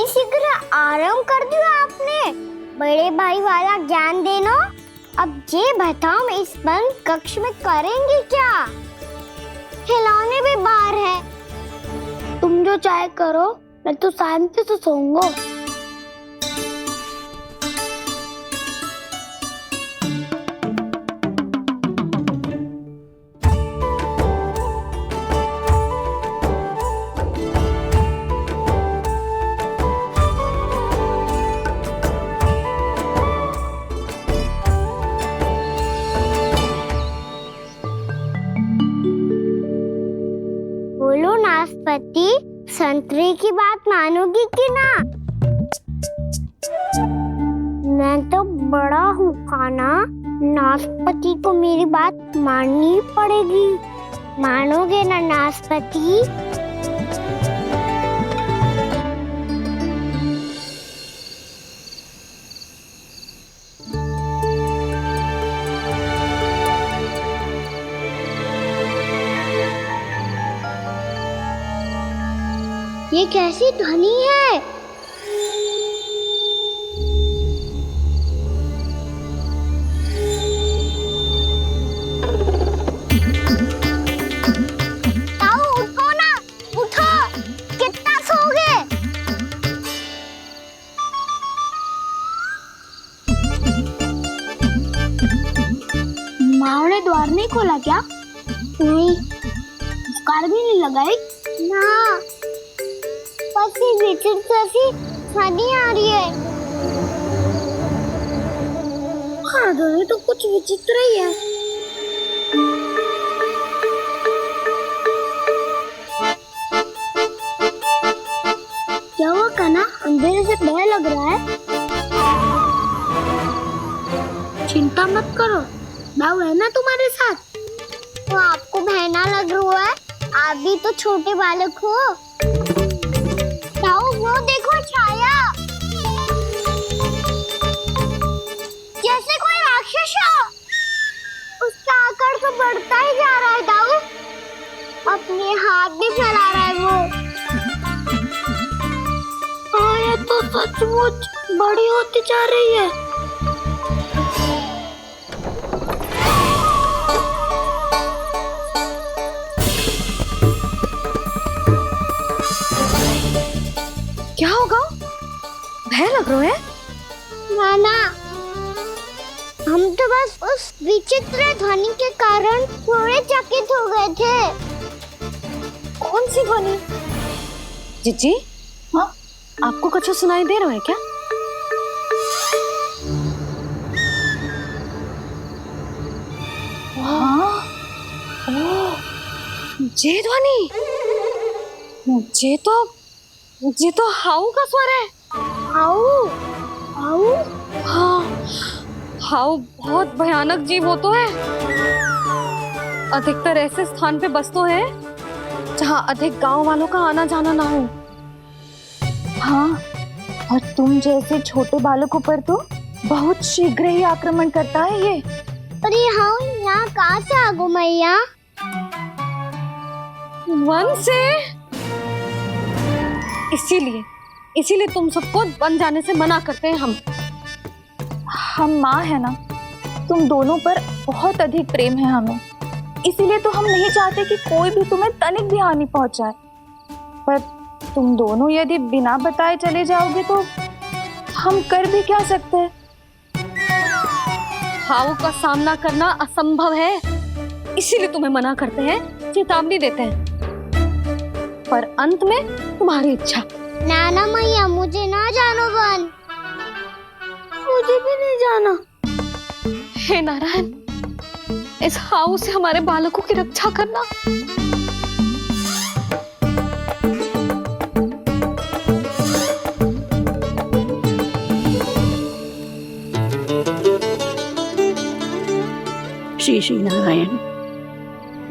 शीघ्र आराम कर दिया आपने। बड़े भाई वाला ज्ञान देना। अब ये बताओ, इस बंद कक्ष में करेंगे क्या? खिलौने भी बाहर है। तुम जो चाहे करो, मैं तो शांति से सोऊंगा। बोलो नाशपाती, संतरे की बात मानोगी कि ना? मैं तो बड़ा हूँ कान्हा, नाशपाती को मेरी बात माननी पड़ेगी। मानोगे ना नाशपाती? ये कैसी ध्वनि है? ताऊ उठो ना, उठो, कितना सोओगे? माँ ने द्वार नहीं खोला क्या? नहीं। कार भी नहीं लगाई? ना, पसी विचित्र ध्वनि आ रही है। हाँ, ध्वनि तो कुछ विचित्र ही है। क्या हुआ कान्हा, अंधेरे से डर लग रहा है? चिंता मत करो, दाऊ है ना तुम्हारे साथ। तो आपको बहना लग रहा है? आप भी तो छोटे बालक हो। ताऊ, वो देखो छाया, जैसे कोई राक्षस हो। उसका आकार तो बढ़ता ही जा रहा है ताऊ। अपने हाथ भी फैला रहा है वो। हाँ, ये तो सचमुच बड़ी होती जा रही है। लग रहे हैं? नाना, हम तो बस उस विचित्र ध्वनि के कारण थोड़े चकित हो गए थे। कौन सी ध्वनि? जीजी, हाँ, आपको कुछ सुनाई दे रहा है क्या? हाँ, ओह, ये ध्वनि, ये तो हाउ का स्वर है। हाउ? हाउ? हाँ, हाउ बहुत भयानक जीव हो तो है। अधिकतर ऐसे स्थान पे बसते हैं जहाँ अधिक गांव वालों का आना जाना ना हो। हाँ, और तुम जैसे छोटे बालकों पर तो बहुत शीघ्र ही आक्रमण करता है ये। पर ये हाउ यहाँ कहाँ से आ गो मैया? वन से। इसीलिए तुम सबको वन जाने से मना करते हैं हम माँ है ना, तुम दोनों पर बहुत अधिक प्रेम है हमें, इसीलिए तो हम नहीं चाहते कि कोई भी तुम्हें तनिक भी हानि पहुंचाए। पर तुम दोनों यदि बिना बताए चले जाओगे तो हम कर भी क्या सकते हैं? हाउ का सामना करना असंभव है, इसीलिए तुम्हें मना करते हैं, चेतावनी देते हैं। पर अंत में तुम्हारी इच्छा। नाना मैया, मुझे ना जानो वन। मुझे भी नहीं जाना। हे नारायण, इस हाउ से हमारे बालकों की रक्षा करना। श्री श्री नारायण,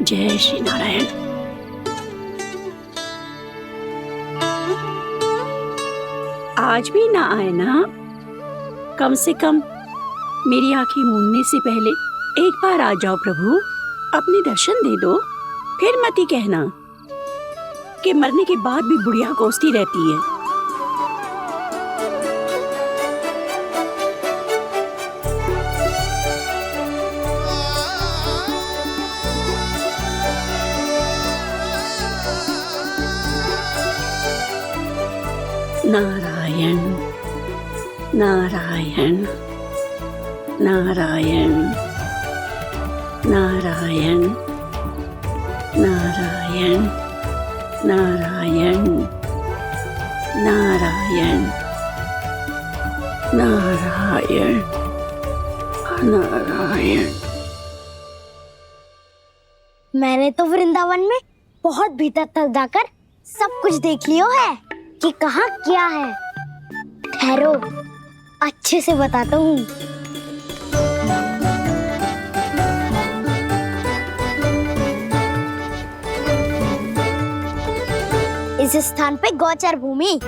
जय श्री नारायण। आज भी ना आए ना? कम से कम मेरी आंखें मूंदने से पहले एक बार आ जाओ प्रभु, अपने दर्शन दे दो। फिर मत ही कहना कि मरने के बाद भी बुढ़िया कोसती रहती है। नारायण नारायण नारायण नारायण नारायण नारायण नारायण नारायण नारायण। मैंने तो वृंदावन में बहुत भीतर तक जाकर सब कुछ देख लियो है कि कहाँ क्या है। ठहरो, अच्छे से बताता हूँ। इस स्थान पे गोचर भूमि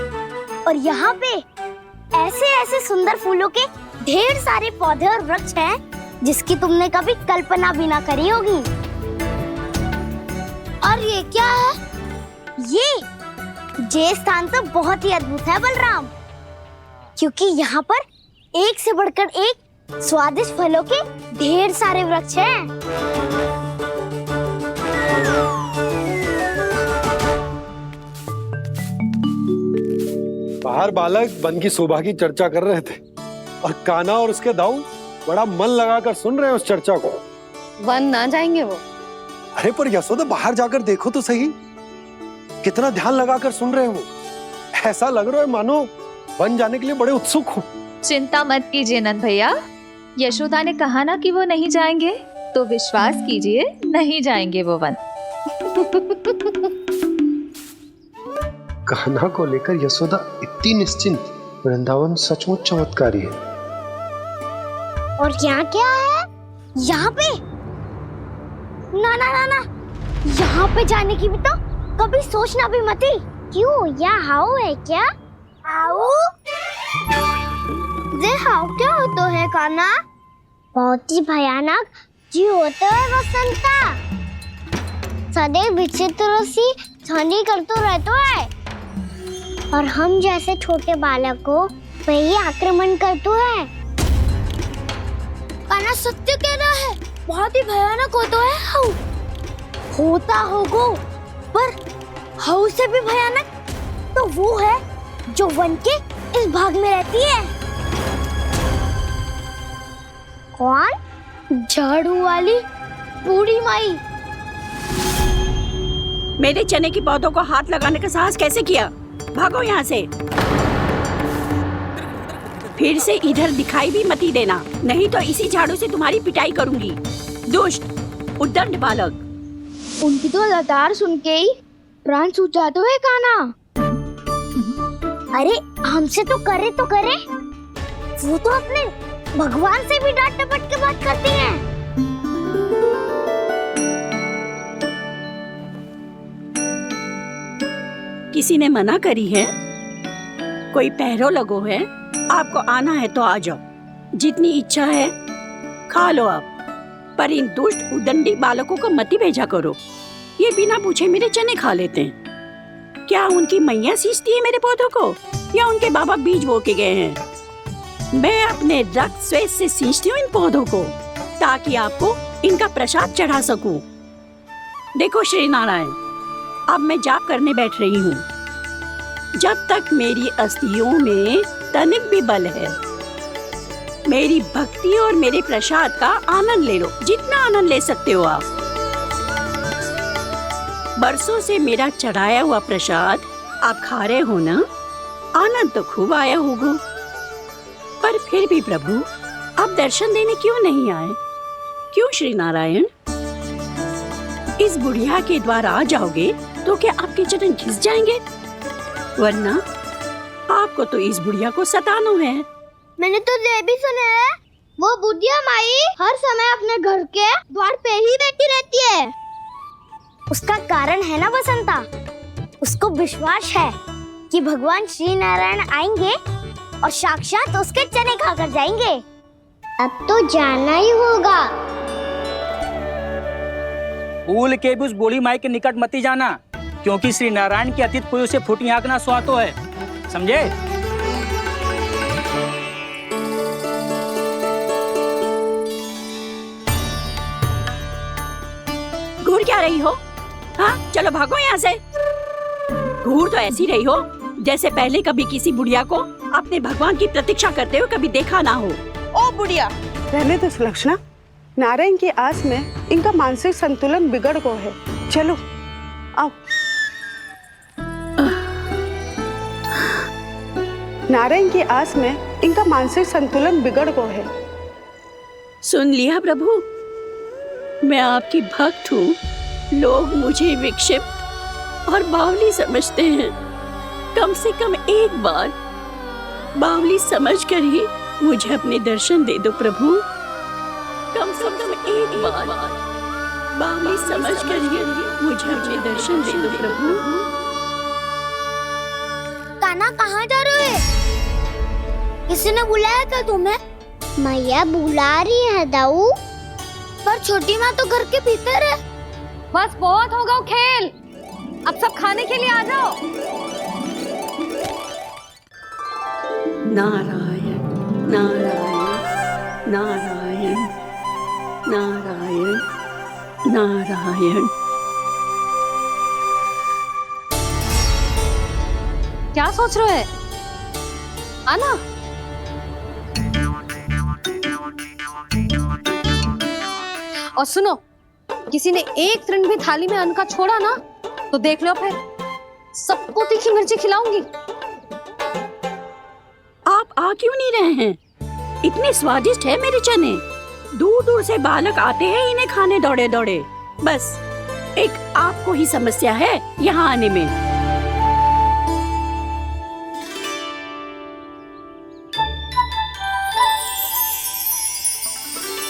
और यहाँ पे ऐसे ऐसे सुंदर फूलों के ढेर सारे पौधे और वृक्ष हैं जिसकी तुमने कभी कल्पना भी ना करी होगी। और ये क्या है? ये स्थान तो बहुत ही अद्भुत है बलराम, क्योंकि यहाँ पर एक से बढ़कर एक स्वादिष्ट फलों के ढेर सारे वृक्ष हैं। बाहर बालक वन की शोभा की चर्चा कर रहे थे और कान्हा और उसके दाऊ बड़ा मन लगाकर सुन रहे हैं उस चर्चा को। वन ना जाएंगे वो। अरे पर यशोदा, बाहर जाकर देखो तो सही, कितना ध्यान लगाकर सुन रहे हो। ऐसा लग रहा है मानो वन जाने के लिए बड़े उत्सुक हो। चिंता मत कीजिए नंद भैया, यशोदा ने कहा ना कि वो नहीं जाएंगे, तो विश्वास कीजिए नहीं जाएंगे वो वन। कान्हा को लेकर यशोदा इतनी निश्चिंत, वृंदावन सचमुच चमत्कारी है। और यहाँ क्या है? यहाँ पे ना ना ना ना, यहाँ पे जाने की भी तो कभी सोचना भी मत ही। क्यों, यहाँ हाउ है क्या? हाउ? ये हाउ क्या होता है कान्हा? बहुत ही भयानक जी होता है वसंता। सदैव विचित्र सी ध्वनि करते रहता है और हम जैसे छोटे बालक को वही आक्रमण करते है। कान्हा सत्य कह रहा है, बहुत ही भयानक होता है हाउ। होता होगा, पर हाउ से भी भयानक तो वो है जो वन के इस भाग में रहती है। कौन? झाड़ू वाली बूढ़ी माई। मेरे चने की पौधों को हाथ लगाने का साहस कैसे किया? भागो यहाँ से। फिर से इधर दिखाई भी मती देना, नहीं तो इसी झाड़ू से तुम्हारी पिटाई करूंगी। दुष्ट उद्दंड बालक। उनकी तो लतार सुन के ही प्राण सूझ जाते हुए काना। अरे हमसे तो करे, वो तो अपने भगवान से भी डांट डपट के बात करती हैं। किसी ने मना करी है? कोई पहरो लगो है? आपको आना है तो आ जाओ, जितनी इच्छा है खा लो आप, पर इन दुष्ट उदंडी बालकों को मत ही भेजा करो। ये बिना पूछे मेरे चने खा लेते हैं। क्या उनकी मैया सींचती है मेरे पौधों को, या उनके बाबा बीज बो के गए हैं? मैं अपने रक्त स्वेद से सींचती हूँ इन पौधों को, ताकि आपको इनका प्रसाद चढ़ा सकूं। देखो श्री नारायण, अब मैं जाप करने बैठ रही हूँ। जब तक मेरी अस्थियों में तनिक भी बल है, मेरी भक्ति और मेरे प्रसाद का आनंद ले लो, जितना आनंद ले सकते हो आप। बरसों से मेरा चढ़ाया हुआ प्रसाद आप खा रहे हो ना? आनंद तो खूब आया होगा, पर फिर भी प्रभु आप दर्शन देने क्यों नहीं आए? क्यों श्री नारायण? इस बुढ़िया के द्वार आ जाओगे तो क्या आपके चरण घिस जाएंगे? वरना आपको तो इस बुढ़िया को सताना है। मैंने तो ये भी सुना है, वो बुढ़िया माई हर समय अपने घर के द्वार पे ही बैठी रहती है। उसका कारण है ना बसंता, उसको विश्वास है कि भगवान श्री नारायण आएंगे और साक्षात उसके चने खाकर जाएंगे। अब तो जाना ही होगा। भूल के भी उस बूढ़ी माई के निकट मत जाना, क्योंकि श्री नारायण की अतीत पुरुष से फूटी हाँकना स्वातो है, समझे? घूर क्या रही हो? हाँ, चलो भागो यहाँ से। घूर तो ऐसी रही हो जैसे पहले कभी किसी बुढ़िया को अपने भगवान की प्रतीक्षा करते हुए कभी देखा ना हो। ओ बुढ़िया, रहने दो सुलक्षणा। नारायण की आस में इनका मानसिक संतुलन बिगड़ गया है। चलो आओ। नारायण की आस में इनका मानसिक संतुलन बिगड़ गया है। सुन लिया प्रभु, मैं आपकी भक्त हूँ। लोग मुझे विक्षिप्त और बावली समझते हैं। कम से कम एक बार बावली समझकर ही मुझे अपने दर्शन दे दो प्रभु। कम से कम एक बार बावली समझकर ही मुझे अपने दर्शन दे दो प्रभु। कान्हा कहाँ जा रहे हो? किसी ने बुलाया क्या तुम्हें? मैया बुला रही है दाऊ, पर छोटी माँ तो घर के भीतर है। बस बहुत होगा खेल, अब सब खाने के लिए आ जाओ। नारायण नारायण नारायण नारायण नारायण। क्या सोच रहे हैं? आना। और सुनो, किसी ने एक तृण भी थाली में अन्न का छोड़ा ना तो देख लो, फिर सबको तीखी मिर्ची खिलाऊंगी। आप आ क्यों नहीं रहे हैं? इतने स्वादिष्ट है मेरे चने। दूर दूर से बालक आते हैं इन्हें खाने दौड़े दौड़े। बस एक आपको ही समस्या है यहाँ आने में।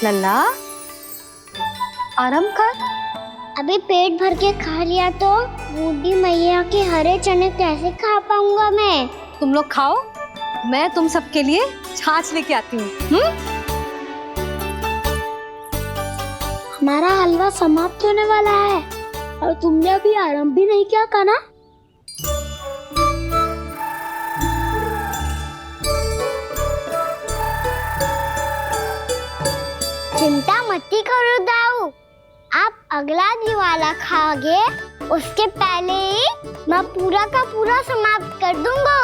लल्ला, आराम कर। अभी पेट भर के खा लिया तो बूढ़ी मैया के हरे चने कैसे खा पाऊंगा मैं? तुम लोग खाओ, मैं तुम सबके लिए छाछ लेके आती हूँ। हमारा हलवा समाप्त होने वाला है और तुमने अभी आराम भी नहीं किया कान्हा। चिंता मत करो दाऊ, आप अगला दिवाला खाओगे उसके पहले ही मैं पूरा का पूरा समाप्त कर दूंगा।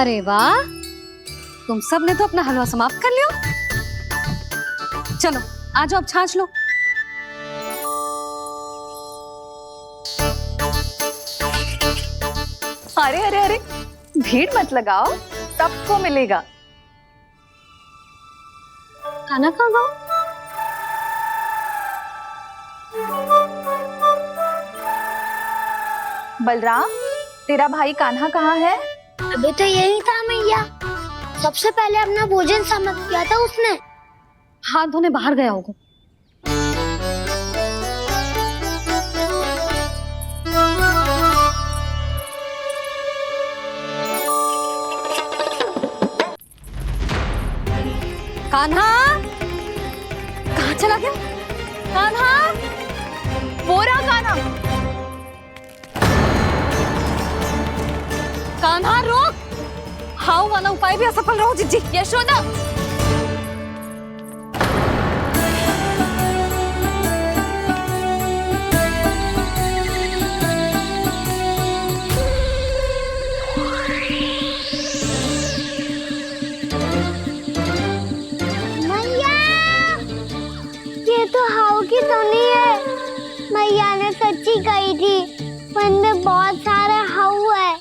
अरे वाह, तुम सब ने तो अपना हलवा समाप्त कर लिया। चलो आ जाओ, अब छाछ लो। अरे अरे अरे, भीड़ मत लगाओ, सबको मिलेगा। खाना कहाँ गया? बलराम, तेरा भाई कान्हा कहाँ है? अभी तो यही था मैया, सबसे पहले अपना भोजन समाप्त किया था उसने। हाथ धोने बाहर गया होगा। कान्हा कहाँ चला गया? कान्हा, वो रहा कान्हा। कान्हा रोक! हाउ वाला उपाय भी असफल रहो जिज्जी। यशोदा, मैया, ये तो हाउ की धुनी है। मैया ने सच्ची कही थी, वन में बहुत सारे हाउ है।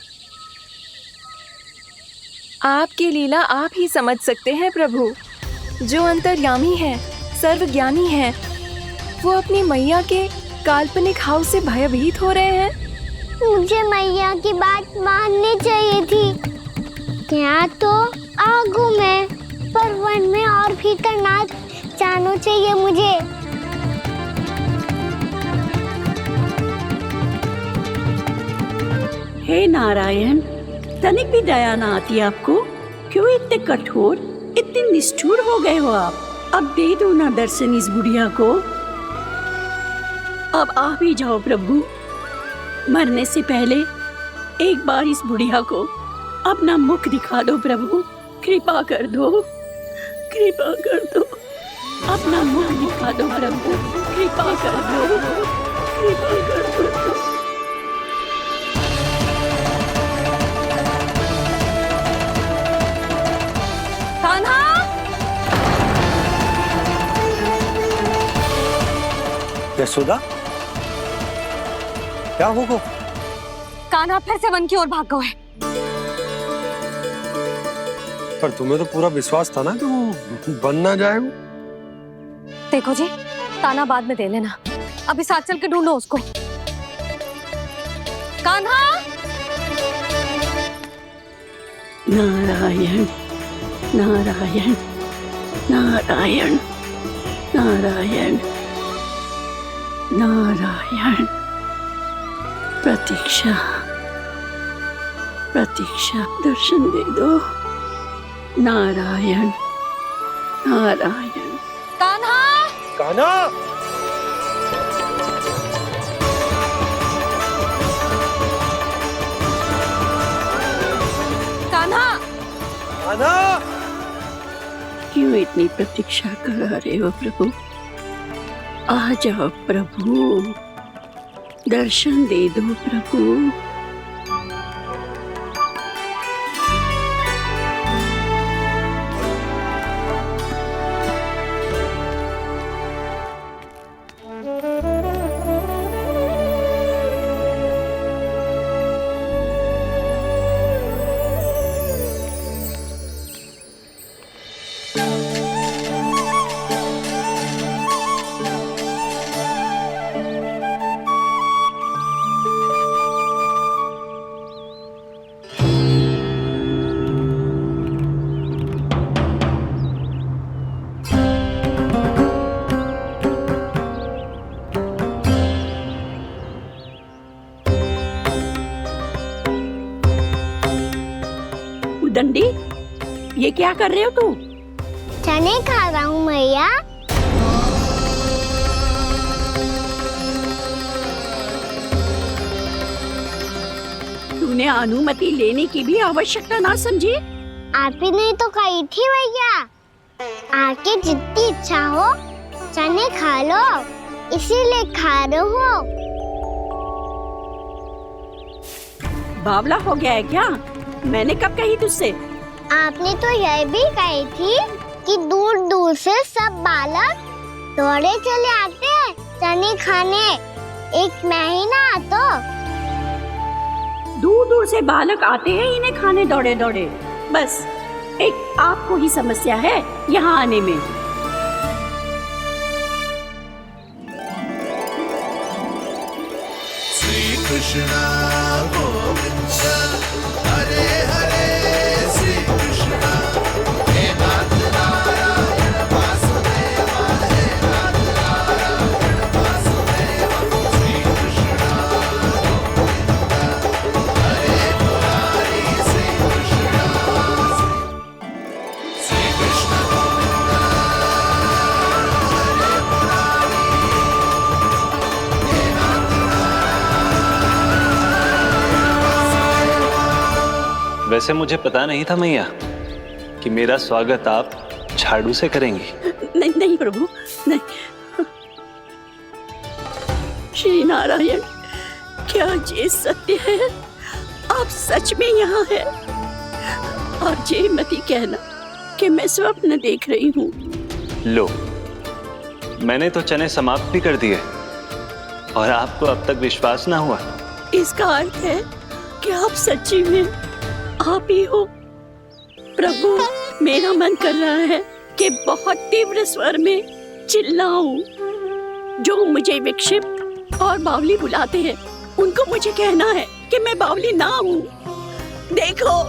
आपकी लीला आप ही समझ सकते हैं प्रभु। जो अंतर्यामी है, सर्वज्ञानी है, वो अपनी मैया के काल्पनिक हाव से भयभीत हो रहे हैं। मुझे मैया की बात माननी चाहिए थी। यहाँ तो आगू में, पर वन में और भीतर ना जाना चाहिए मुझे। हे नारायण, तनिक भी दया ना आती आपको? क्यों इतने कठोर, इतने निष्ठुर हो गए हो आप? अब दे दो ना दर्शन इस बुढ़िया को। अब आ भी जाओ प्रभु, मरने से पहले एक बार इस बुढ़िया को अपना मुख दिखा दो प्रभु। कृपा कर दो, कृपा कर दो, अपना मुख दिखा दो प्रभु। कृपा कर दो, कृपा कर दो। कान्हा! यशोदा, क्या होगा? कान्हा फिर से वन की ओर भाग गए। पर तुम्हें तो पूरा विश्वास था ना कि वो बन ना जाए। देखो जी, ताना बाद में दे लेना, अभी साथ चल के ढूंढो उसको। कान्हा! नारायण नारायण नारायण नारायण नारायण। प्रतीक्षा प्रतीक्षा, दर्शन दे दो। नारायण नारायण। कान्हा! कान्हा! कान्हा! कान्हा! क्यों इतनी प्रतीक्षा करा रहे हो प्रभु? आ जाओ प्रभु, दर्शन दे दो प्रभु। दंडी, ये क्या कर रहे हो तू? चने खा रहा हूँ मैया। तूने अनुमति लेने की भी आवश्यकता ना समझी? आप ही नहीं तो कही थी मैया, आके जितनी इच्छा हो चने खा लो, इसीलिए खा रहे हो। बावला हो गया है क्या? मैंने कब कही तुझसे? आपने तो यह भी कही थी कि दूर दूर से सब बालक दौड़े चले आते हैं चने खाने, एक महीना तो दूर दूर से बालक आते हैं इन्हें खाने दौड़े दौड़े। बस एक आपको ही समस्या है यहाँ आने में। श्री कृष्ण गोविंद हरे हरे श्री कृष्ण हे नाथ नारायण वासुदेव हे नाथ नारायण वासुदेव श्री कृष्ण गोविंद हरे मुरारी श्री कृष्ण श्री कृष्ण गोविंद हरे मुरारी हे नाथ वैसे मुझे पता नहीं था मैया कि मेरा स्वागत आप झाड़ू से करेंगी। नहीं नहीं प्रभु, नहीं। श्री नारायण, क्या ये सत्य है? आप सच में यहाँ हैं? और ये मत ही कहना कि मैं स्वप्न देख रही हूँ। लो, मैंने तो चने समाप्त भी कर दिए और आपको अब तक विश्वास ना हुआ। इसका अर्थ है कि आप सच्ची में आप ही हो। प्रभु, मेरा मन कर रहा है कि बहुत तीव्र स्वर में चिल्लाऊं। जो मुझे विक्षिप्त और बावली बुलाते हैं उनको मुझे कहना है कि मैं बावली ना हूँ। देखो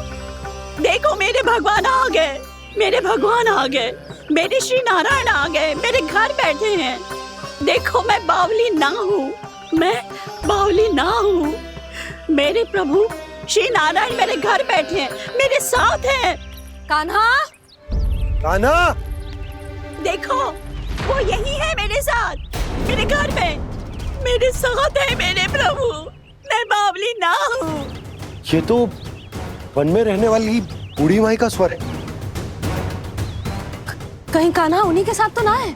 देखो, मेरे भगवान आ गए, मेरे भगवान आ गए, मेरे श्री नारायण आ गए, मेरे घर बैठे हैं। देखो, मैं बावली ना हूँ, मैं बावली ना हूँ। मेरे प्रभु श्री नारायण मेरे घर बैठे हैं, मेरे साथ हैं। कान्हा, कान्हा, देखो वो यही है मेरे साथ, मेरे घर में मेरे साथ है मेरे प्रभु। मैं बावली ना हूँ। ये तो वन में रहने वाली बूढ़ी माई का स्वर है। कहीं कान्हा उन्हीं के साथ तो ना है?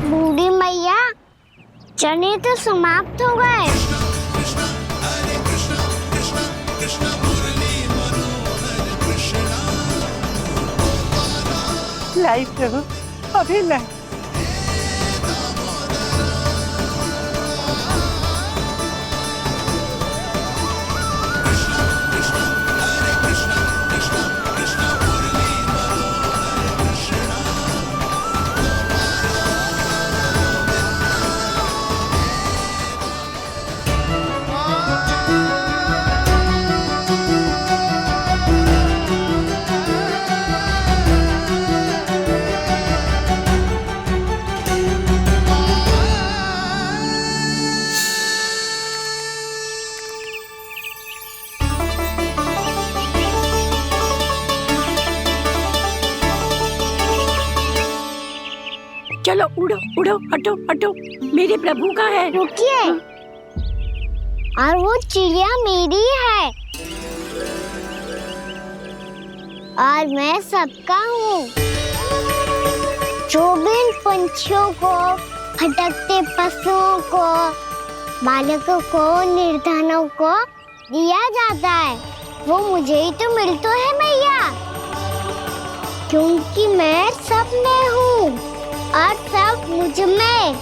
बूढ़ी मैया, चने तो समाप्त हो गए। कृष्ण हरे कृष्ण कृष्ण कृष्ण मुरली मनोहर कृष्ण लाई प्रभु, अभी लाई। हरे कृष्ण कृष्ण कृष्ण मुरली मनोहर कृष्ण चलो उड़ो उड़ो, हटो हटो, मेरे प्रभु का है। रुकिए, और वो चिड़िया मेरी है और मैं सबका हूँ। जो भी इन पंछियों को, भटकते पशुओं को, बालकों को, निर्धनों को दिया जाता है वो मुझे ही तो मिलता है मैया, क्योंकि मैं सब में हूँ और सब मुझ में।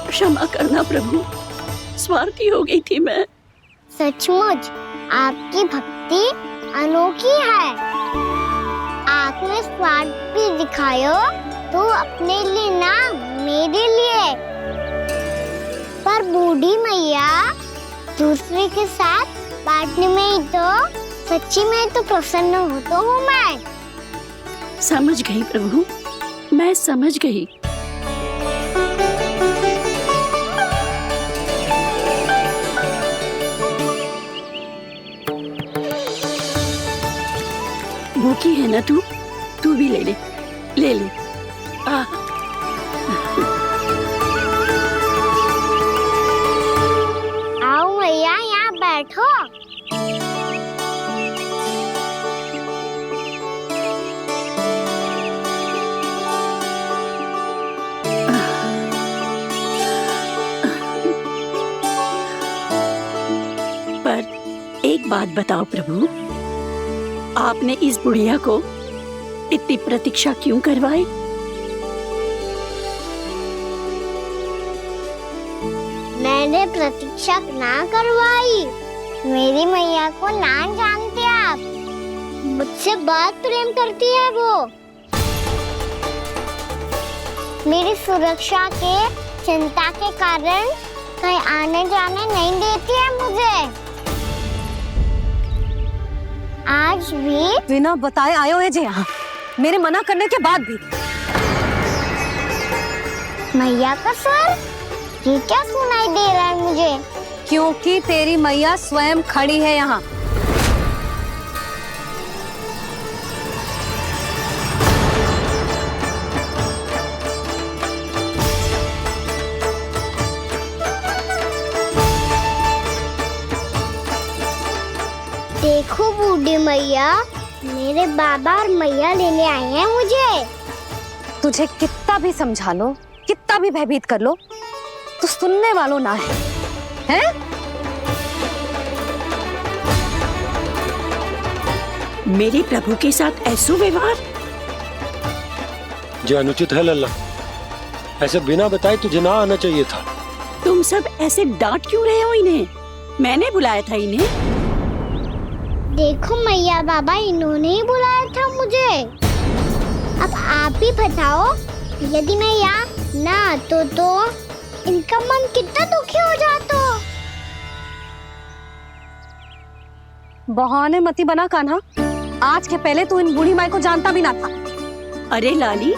क्षमा करना प्रभु, स्वार्थी हो गई थी मैं। सचमुच आपकी भक्ति अनोखी है। आपने स्वार्थ भी दिखायो तो अपने लिए ना, मेरे लिए। पर बूढ़ी मैया, दूसरे के साथ बांटने में ही तो सच्ची में तो प्रसन्न होता हूँ मैं। समझ गई प्रभु, मैं समझ गई। भूखी है ना तू भी ले ले, ले ले। आओ मैया, यहाँ बैठो। बात बताओ प्रभु, आपने इस बुढ़िया को इतनी प्रतीक्षा क्यों करवाई? मैंने प्रतीक्षा ना करवाई। मेरी मैया को ना जानते आप, मुझसे बहुत प्रेम करती है वो। मेरी सुरक्षा के चिंता के कारण कहीं आने जाने नहीं देती है मुझे। आज भी बिना बताए आयो है जी यहाँ, मेरे मना करने के बाद भी। मैया का स्वर, ये क्या सुनाई दे रहा है मुझे? क्योंकि तेरी मैया स्वयं खड़ी है यहाँ। देखो बूढ़ी मैया, मेरे बाबा और मैया लेने आए हैं मुझे। तुझे कितना भी समझा लो, कितना भी भयभीत कर लो, तो सुनने वालों ना है, हैं? मेरे प्रभु के साथ ऐसा व्यवहार जो अनुचित है लल्ला। ऐसे बिना बताए तुझे ना आना चाहिए था। तुम सब ऐसे डांट क्यों रहे हो इन्हें? मैंने बुलाया था इन्हें। देखो मैया बाबा, इन्होंने ही बुलाया था मुझे। अब आप ही बताओ, यदि मैं यहाँ ना आतो तो इनका मन कितना दुखी हो जाता। बहाने मती बना कान्हा, आज के पहले तू इन बूढ़ी माई को जानता भी ना था। अरे लाली,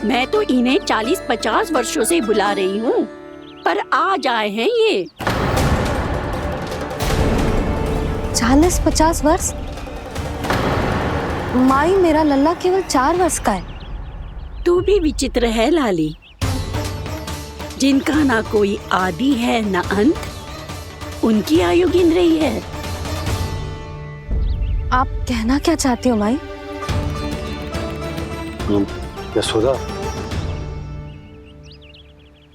मैं तो इन्हें 40-50 वर्षों से बुला रही हूँ, पर आज आए हैं ये। 40-50 वर्ष? माई, मेरा लल्ला केवल 4 वर्ष का है। तू भी विचित्र है लाली, जिनका ना कोई आदि है ना अंत, उनकी आयु गिन रही है। आप कहना क्या चाहती हो माई? यशोदा,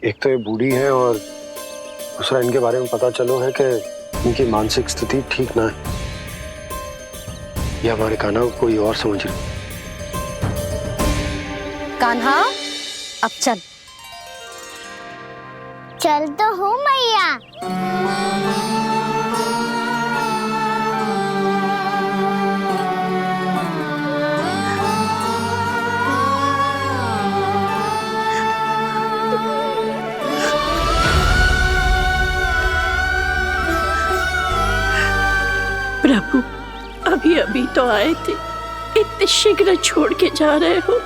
एक तो ये बूढ़ी है और दूसरा इनके बारे में पता चलो है कि इनकी मानसिक स्थिति ठीक ना है। ये हमारे कान्हा को कोई और समझ रही। कान्हा, अब चल। चल तो हूँ मैया। प्रभु, अभी अभी तो आए थे, इतने शीघ्र छोड़ के जा रहे हो?